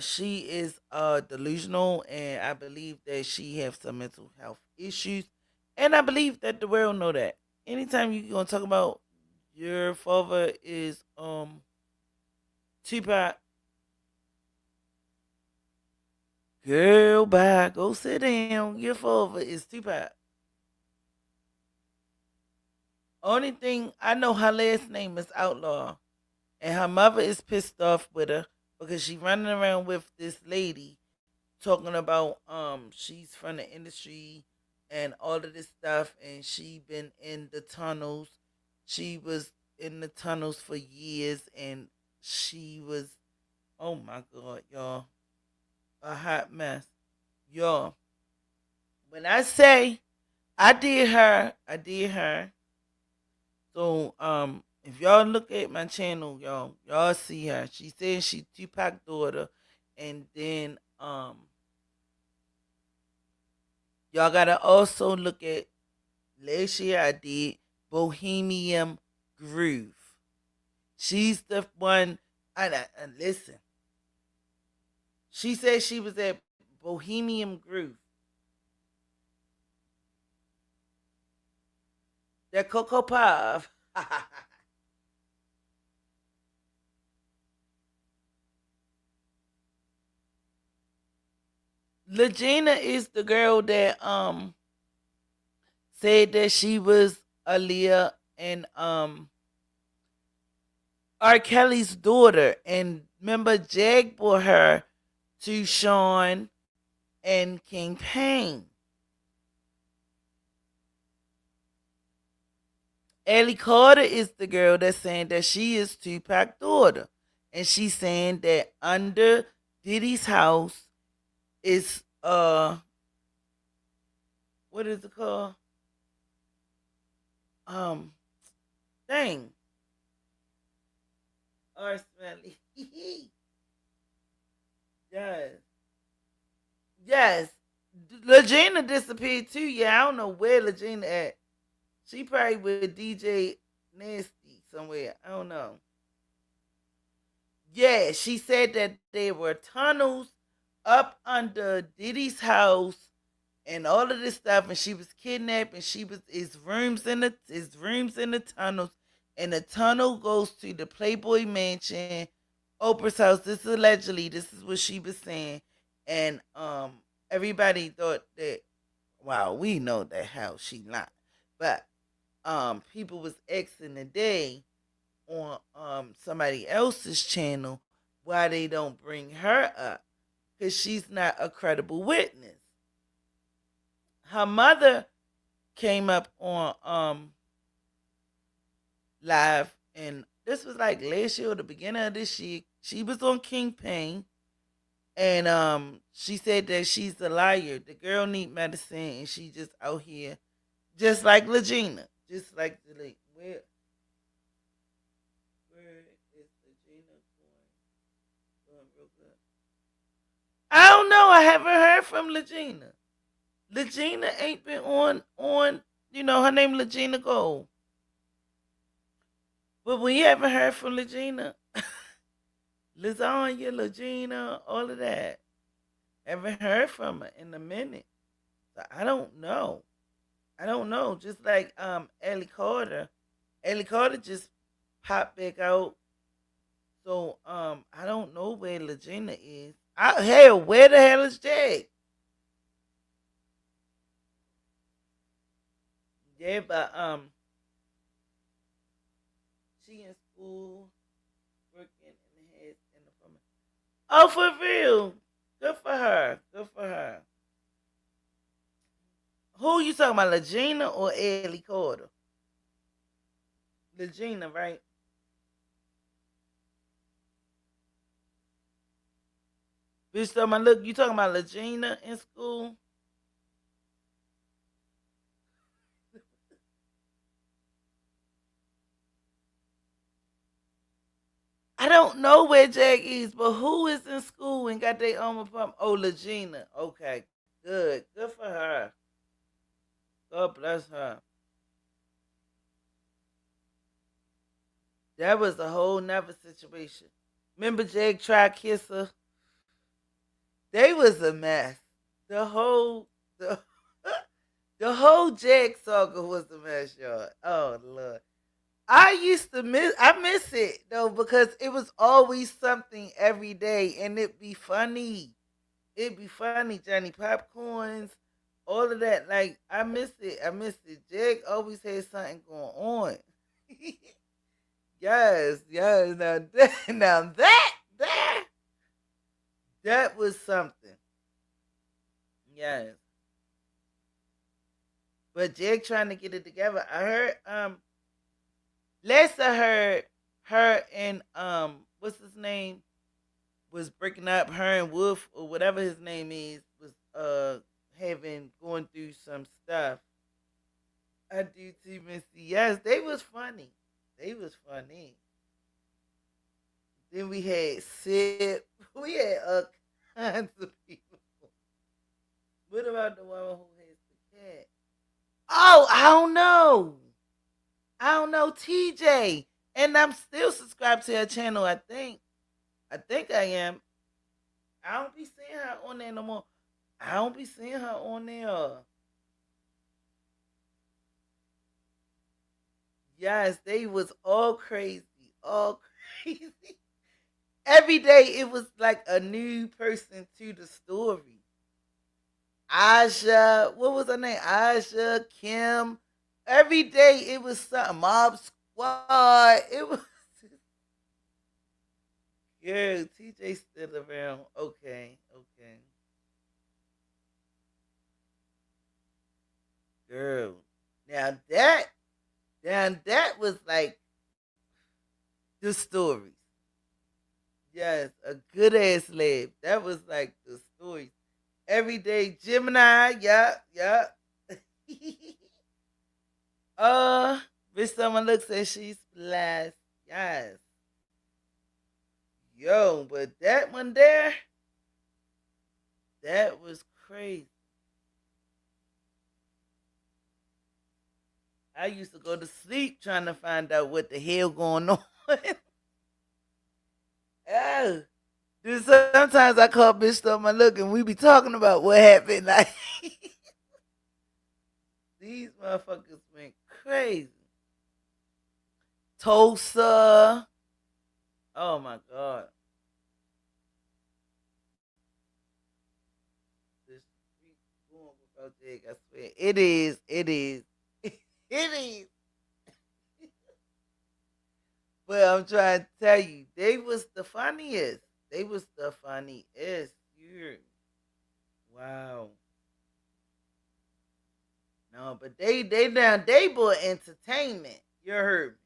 she is delusional, and I believe that she have some mental health issues, and I believe that the world know that. Anytime you gonna talk about your father is Tupac, girl, bye, go sit down. Your father is Tupac. Only thing I know, her last name is Outlaw, and her mother is pissed off with her because she running around with this lady talking about she's from the industry and all of this stuff and she been in the tunnels. She was in the tunnels for years and she was, oh my god, y'all, a hot mess. Y'all, when I say I did her. So if y'all look at my channel, y'all see her. She says she Tupac daughter, and then y'all gotta also look at last year I did Bohemian Groove. She's the one. And listen, she said she was at Bohemian Groove. That Cocoa Puff. Legina is the girl that said that she was Aaliyah and R. Kelly's daughter. And remember, Jag brought her to Sean and King Payne. Ellie Carter is the girl that's saying that she is Tupac's daughter. And she's saying that under Diddy's house is what is it called? Um dang. Or smelly. Yes. Yes. Legina disappeared too. Yeah, I don't know where Legina at. She probably with DJ Nasty somewhere. I don't know. Yeah, she said that there were tunnels up under Diddy's house and all of this stuff, and she was kidnapped, and she was his rooms in the tunnels, and the tunnel goes to the Playboy Mansion, Oprah's house. This is allegedly, this is what she was saying, and everybody thought that, wow, we know that how she lied, but people was asking today on somebody else's channel why they don't bring her up because she's not a credible witness. Her mother came up on live, and this was like last year or the beginning of this year. She was on Kingpin, and she said that she's a liar. The girl need medicine, and she just out here, just like Legina, just like the late. Where is Legina going real good? I don't know. I haven't heard from Legina. Legina ain't been on. Her name Legina Gold. But we haven't heard from Legina. Lasagna, Legina, all of that. Haven't heard from her in a minute. So I don't know. I don't know. Just like Ellie Carter. Ellie Carter just popped back out. So I don't know where Legina is. Hell, where the hell is Jake? Yeah, but she in school working in the head in the plumber. Oh, for real? Good for her. Good for her. Who you talking about, Legina or Ellie Carter? Legina, right? Bitch, talking about, look, you talking about Legina in school? I don't know where Jack is, but who is in school and got their own apartment? Oh, Legina. Okay, good. Good for her. God bless her. That was a whole nother situation. Remember Jake tried to kiss her? They was a mess. The whole the, the whole Jake saga was a mess, y'all. Oh Lord. I miss it though because it was always something every day and it'd be funny. It'd be funny, Johnny Popcorns, all of that. Like I miss it. I miss it. Jake always had something going on. Yes, yes. Now that was something. Yes. But Jake trying to get it together. I heard last I heard her and what's his name was breaking up. Her and Wolf or whatever his name is was having going through some stuff. I do too, Missy. Yes, they was funny. They was funny. Then we had Sip. We had all kinds of people. What about the woman who has the cat? Oh, I don't know. I don't know, TJ. And I'm still subscribed to her channel, I think. I think I am. I don't be seeing her on there no more. I don't be seeing her on there. Yes, they was all crazy. All crazy. Every day it was like a new person to the story. Aja, what was her name? Aja, Kim. Every day it was something. Mob Squad. It was girl. TJ still around. Okay, okay. Girl. Now that was like the story. Yes, a good ass lab. That was like the story. Every day, Gemini. Yup, yup. uh, bitch, someone looks and she's blessed. Yes. Yo, but that one there, that was crazy. I used to go to sleep trying to find out what the hell going on. Oh, dude, sometimes I call bitch stuff my look and we be talking about what happened. Like these motherfuckers went crazy. Tulsa. Oh my god. This street going without dig, I swear. It is. It is. It is. But I'm trying to tell you, they was the funniest. They was the funniest. You heard me? Wow. No, but they bought entertainment. You heard me.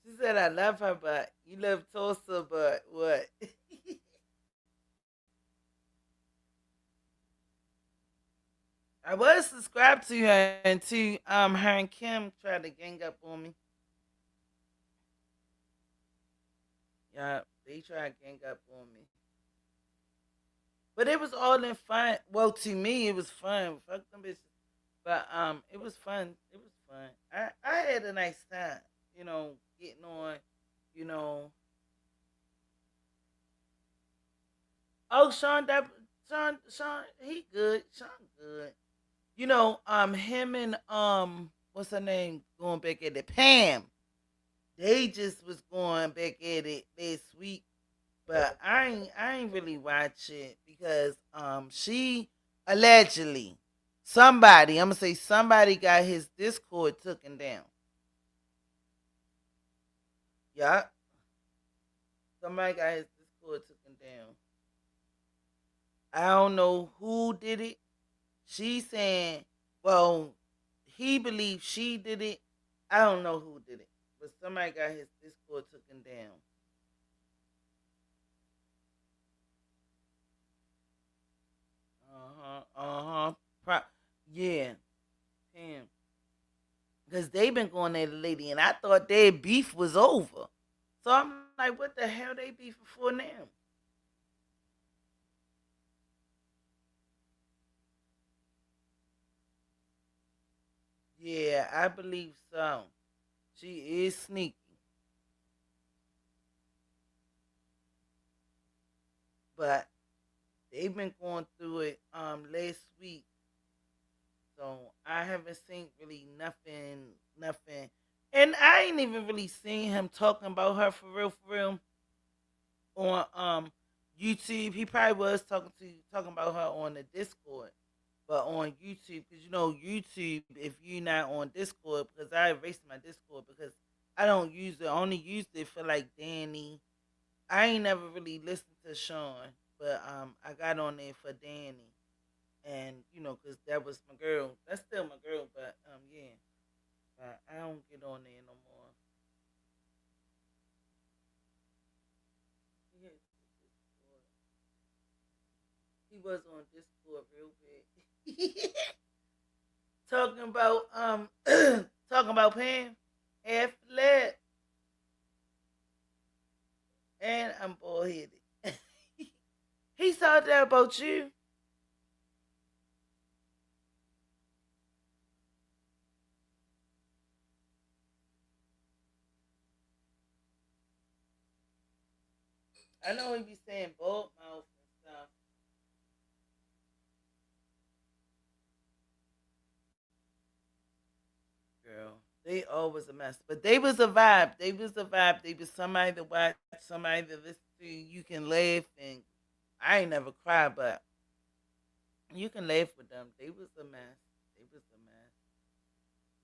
She said I love her, but you love Tulsa, but what? I was subscribed to her until her and Kim tried to gang up on me. Yeah, they tried to gang up on me. But it was all in fun. Well, to me, it was fun. Fuck them bitches. But it was fun. It was fun. I had a nice time. Getting on. You know. Oh, Sean, he good. Sean good. Him and what's her name going back at it? Pam. They just was going back at it this week, but I ain't really watch it because she allegedly somebody, I'm gonna say somebody got his Discord taken down. Yeah, somebody got his Discord taken down. I don't know who did it. She saying, well, he believes she did it. I don't know who did it, but somebody got his Discord taken down. Uh-huh. Yeah, him. Because they been going at the lady, and I thought their beef was over. So I'm like, what the hell they beefing for now? Yeah, I believe so. She is sneaky. But they've been going through it last week. So I haven't seen really nothing. And I ain't even really seen him talking about her for real on YouTube. He probably was talking about her on the Discord, but on YouTube, because YouTube, if you're not on Discord, because I erased my Discord because I don't use it. I only used it for like Danny. I ain't never really listened to Sean, but I got on there for Danny, and because that was my girl. That's still my girl, but yeah, but I don't get on there no more. He he was on Discord real big. Talking about talking about Pam half led, and I'm bullheaded. He saw that about you. I know he be saying bold mouth and stuff. Girl, they always a mess, but they was a vibe. They was a vibe. They was somebody to watch, somebody to listen to. You can laugh, and I ain't never cried, but you can laugh with them. They was a mess. They was a mess.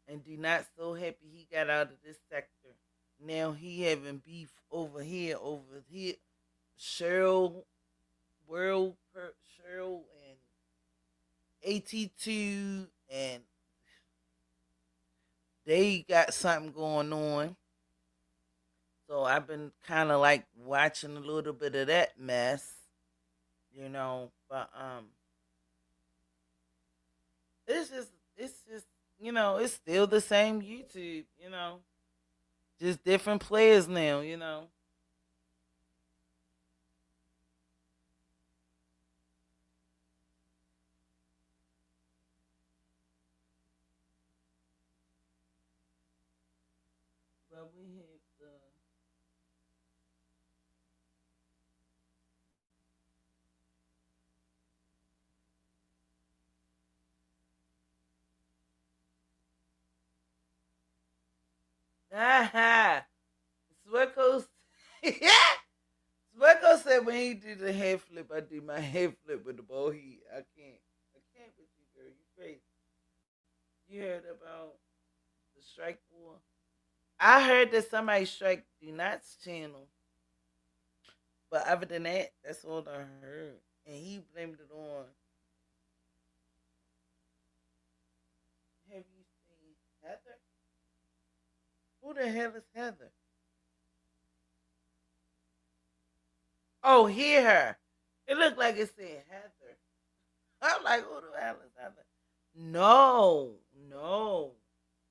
And do not so happy he got out of this sector. Now he having beef over here. Cheryl, Cheryl and AT2, and they got something going on. So I've been kind of like watching a little bit of that mess. But it's just it's still the same YouTube, just different players now. but we have the Swecko. Swecko said when he did the head flip, I did my head flip with the ball heat. I can't with you, girl. You crazy. You heard about the strike war? I heard that somebody strike Do Not's channel, but other than that, that's all I heard. And he blamed it on. Have you seen Heather? Who the hell is Heather? Oh, hear her. It looked like it said Heather. I'm like, who the hell is Heather? No, no.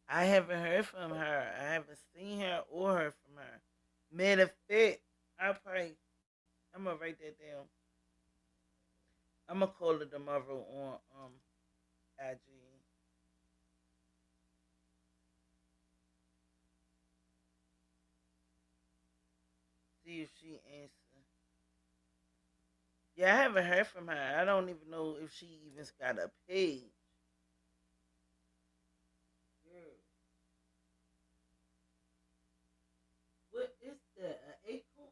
I haven't heard from her. I haven't seen her or heard from her. Matter of fact, I'm gonna write that down. I'm gonna call her tomorrow on IG. See if she answers. Yeah, I haven't heard from her. I don't even know if she even got a page. Girl, what is that? An acorn?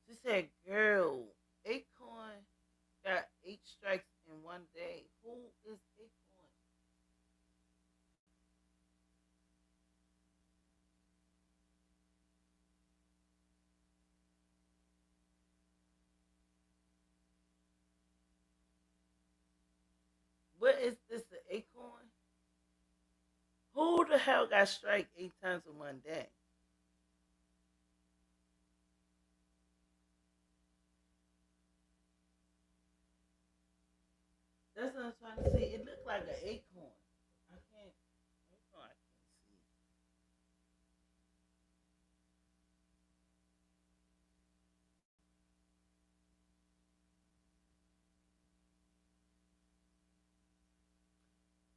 She said, girl, acorn got 8 strikes in one day. Who is acorn? What is this, an acorn? Who the hell got strike 8 times in one day? That's what I'm trying to see. It looked like an acorn. I can't. I can't see.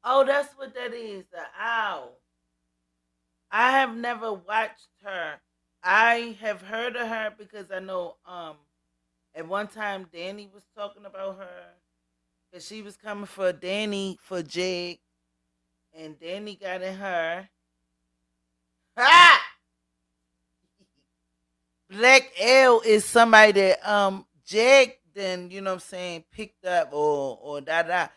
Oh, that's what that is. The owl. I have never watched her. I have heard of her because I know at one time Danny was talking about her because she was coming for Danny for Jig and Danny got in her. Ha! Black L is somebody that Jag then, you know what I'm saying, picked up or da da.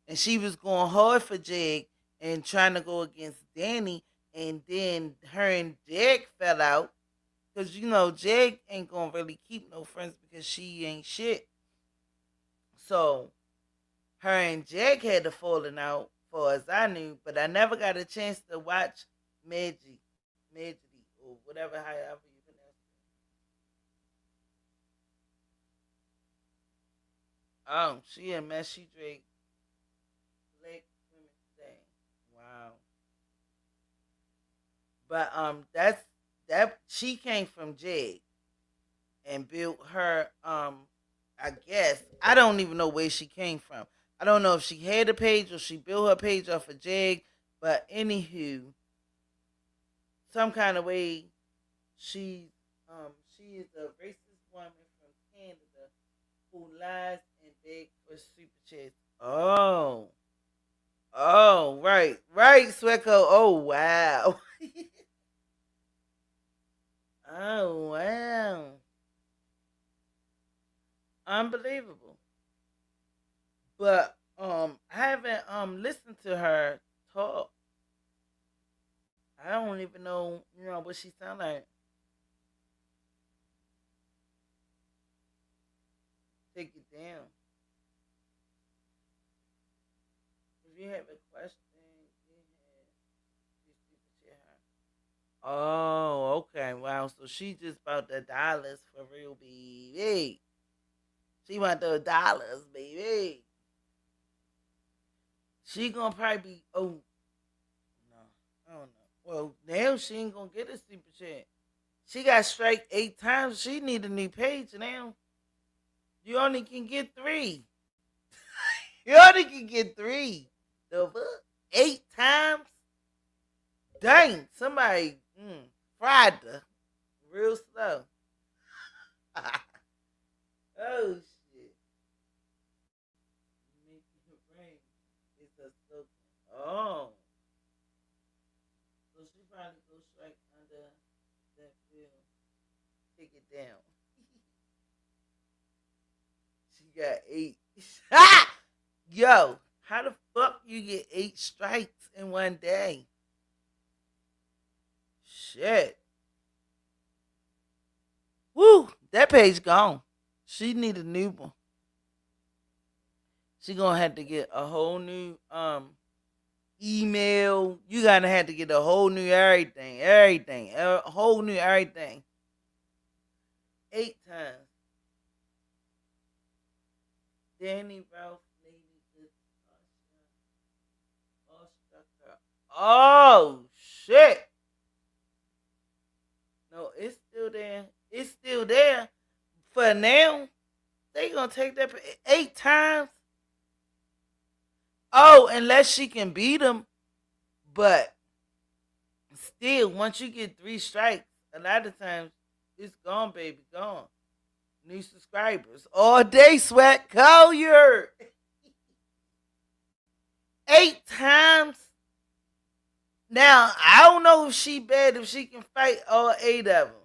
And she was going hard for Jag and trying to go against Danny and then her and Jag fell out. Cause you know Jag ain't gonna really keep no friends because she ain't shit. So her and Jag had a falling out, far as I knew, but I never got a chance to watch Maggie, or whatever, however you pronounce it. She a mess. She Drake Black Women Today. Wow. But that she came from Jag and built her. I guess I don't even know where she came from. I don't know if she had a page or she built her page off of Jag. But anywho, some kind of way she she is a racist woman from Canada who lies and begs for super chats. Oh. Oh, right. Right, Swecko. Oh wow. Oh wow. Unbelievable. But I haven't listened to her talk. I don't even know, what she sound like. Take it down. If you have a question, you have these people share her. Oh, okay. Wow. So she just bought the dollars for real, baby. She want those dollars, baby. She gonna probably be. Oh no, I don't know. Well, now she ain't gonna get a super chat. She got strike 8 times. She need a new page now. You only can get 3. You only can get 3. The fuck? 8 times? Dang, somebody fried her real slow. Oh shit. Making it rain. It's a slow. Oh. So she probably go straight under that field. Take it down. She got 8. Yo, how the fuck you get 8 strikes in one day? Shit. Woo, that page gone. She need a new one. She gonna have to get a whole new email. You gotta have to get a whole new everything, a whole new everything. 8 times. Danny Ralph lady just struck her. Oh shit! No, it's still there. It's still there. For now, they gonna take that 8 times. Oh, unless she can beat him. But still, once you get 3 strikes, a lot of times it's gone, baby, gone. New subscribers all day. Sweat Collier 8 times. Now I don't know if she bad if she can fight all 8 of them.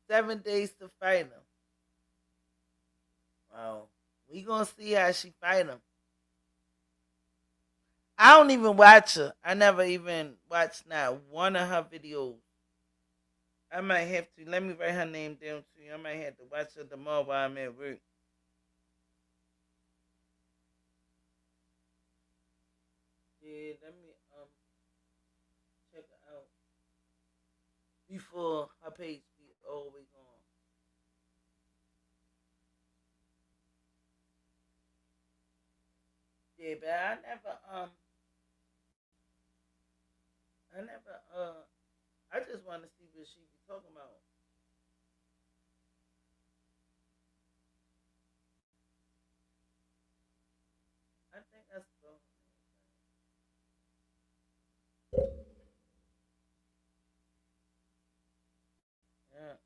7 days to fight them. Well, we gonna see how she fight them. I don't even watch her. I never even watched not one of her videos. I might have to. Let me write her name down to you. I might have to watch her tomorrow while I'm at work. Yeah, let me check her out before her page be all the way gone. Yeah, but I never I just want to see what she be talking about. I think I saw. Yeah,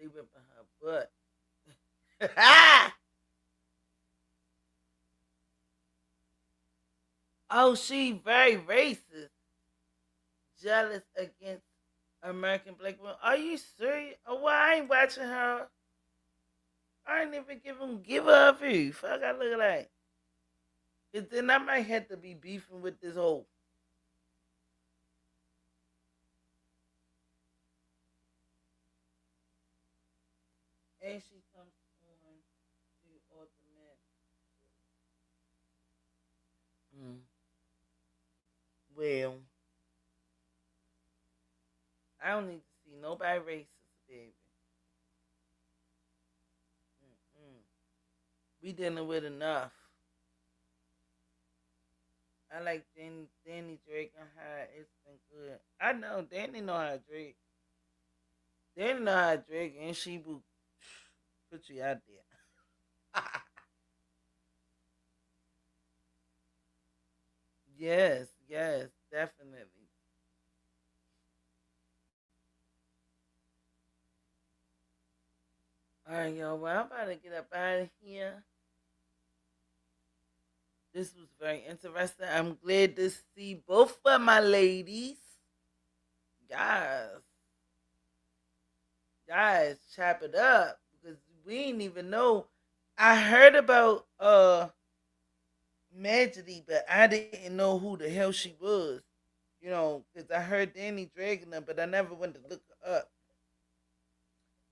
they whipping her butt. Oh, she very racist, jealous against American black women. Are you serious? Oh, well, I ain't watching her. I ain't even give her a view. Fuck, I look like. Cause then I might have to be beefing with this whole. And she comes on to ultimate. Mm. Well, I don't need to see nobody racist, baby. Mm-mm. We dealing with enough. I like Danny Drake and how it's been good. I know Danny know how to Drake. Danny know how to Drake, and she will put you out there. Yes, yes, definitely. All right, y'all. Well, I'm about to get up out of here. This was very interesting. I'm glad to see both of my ladies. Guys, guys, chop it up because we didn't even know. I heard about Magity, but I didn't know who the hell she was. You know, because I heard Danny dragging her, but I never went to look her up.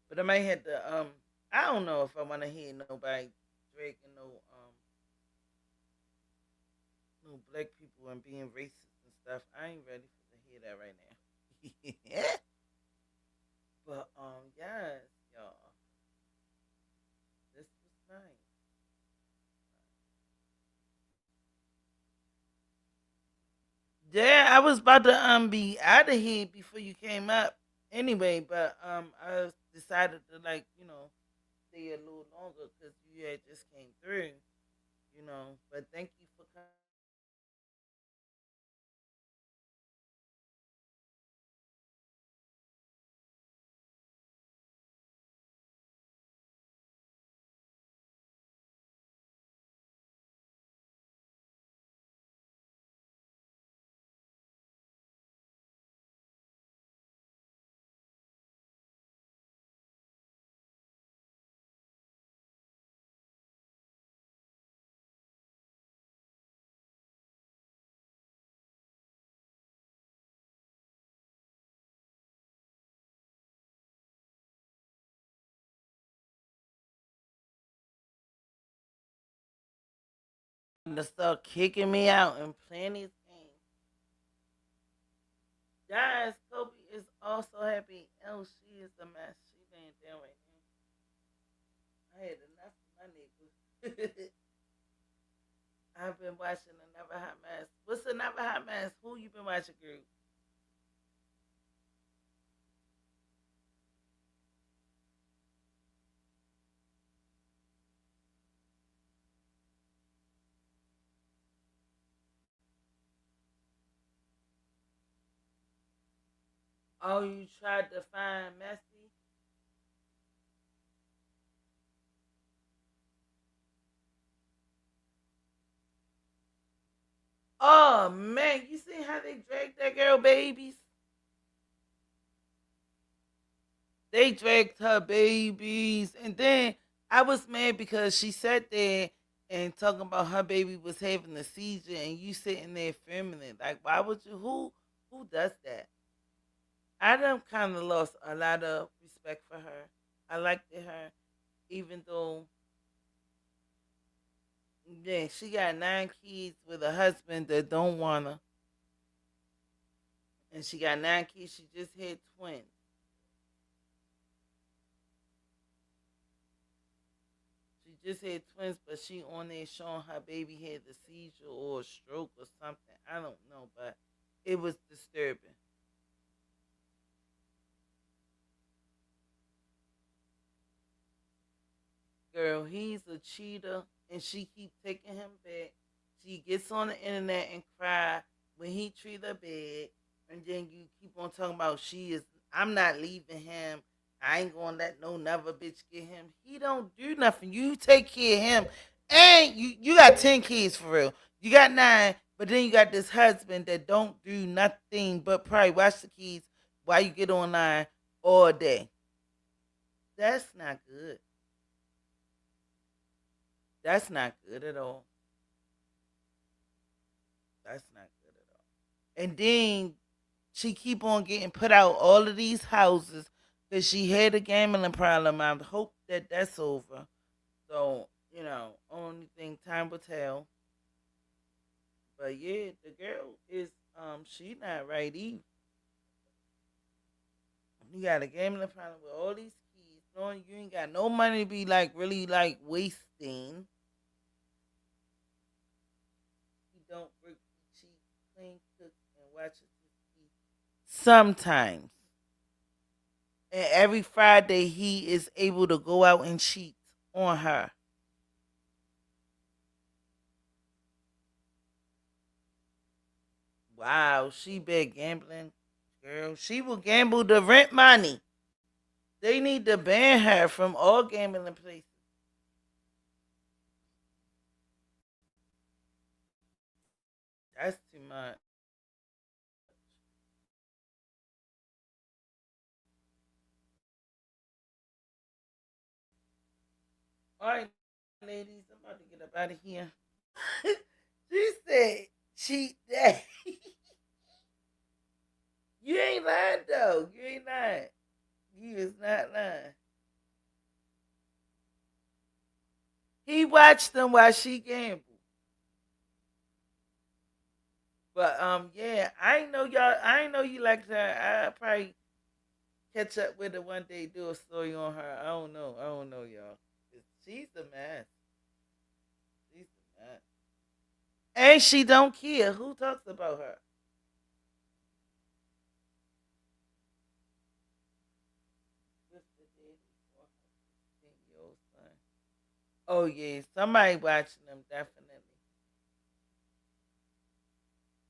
But I might have to. I don't know if I want to hear nobody dragging no black people and being racist and stuff. I ain't ready for to hear that right now. Yeah. But yes, y'all, this was nice. Yeah, I was about to be out of here before you came up. Anyway, but I decided to stay a little longer because you had just came through. But thank you for coming. To start kicking me out and playing these games. Guys, Kobe is also happy. Oh, she is a mess. She laying down right now. I had enough of my niggas. I've been watching Another Hot Mess. What's Another Hot Mess? Who you been watching, girl? Oh, you tried to find Messy? Oh man, you see how they dragged that girl babies? They dragged her babies, and then I was mad because she sat there and talking about her baby was having a seizure, and you sitting there filming it. Like, why would you? Who does that? I done kind of lost a lot of respect for her. I liked her, even though yeah, she got 9 kids with a husband that don't wanna, and she got 9 kids. She just had twins. She just had twins, but she on there showing her baby had a seizure or a stroke or something. I don't know, but it was disturbing. Girl, he's a cheater, and she keep taking him back. She gets on the internet and cry when he treat her bad, and then you keep on talking about she is. I'm not leaving him. I ain't gonna let no never bitch get him. He don't do nothing. You take care of him, and you got 10 kids for real. You got 9, but then you got this husband that don't do nothing but probably watch the kids while you get online all day. That's not good. That's not good at all. That's not good at all. And then she keep on getting put out all of these houses because she had a gambling problem. I hope that that's over. So only thing time will tell. But yeah, the girl is she not right either. You got a gambling problem with all these kids, knowing you ain't got no money to be like really like wasting. You don't work, cheat, clean, cook, and watch it. Sometimes. And every Friday he is able to go out and cheat on her. Wow, she been gambling. Girl, she will gamble the rent money. They need to ban her from all gambling places. That's too much. All right, ladies, I'm about to get up out of here. She said cheat day. You ain't lying though. You ain't lying. You is not lying. He watched them while she gambled. But yeah, I ain't know y'all. I ain't know you like her. I probably catch up with her one day, do a story on her. I don't know. I don't know, y'all. She's a mess. She's a mess. And she don't care who talks about her. What's the daddy for her 16-year-old son? Oh yeah, somebody watching them definitely.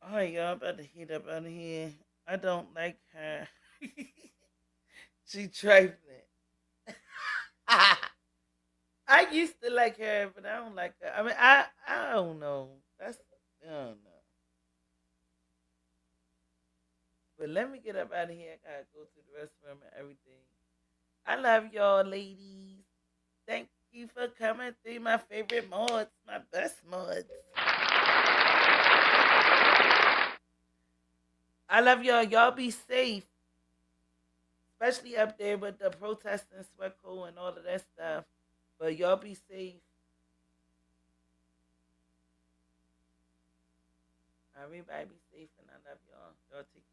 All right, y'all about to heat up out of here. I don't like her. She trifling. I used to like her, but I don't like her. I mean, I don't know. I don't know. But let me get up out of here. I gotta go to the restroom and everything. I love y'all, ladies. Thank you for coming through my favorite mods, my best mods. I love y'all. Y'all be safe, especially up there with the protesting, Sweatco, and all of that stuff. But y'all be safe. Everybody be safe, and I love y'all. Y'all take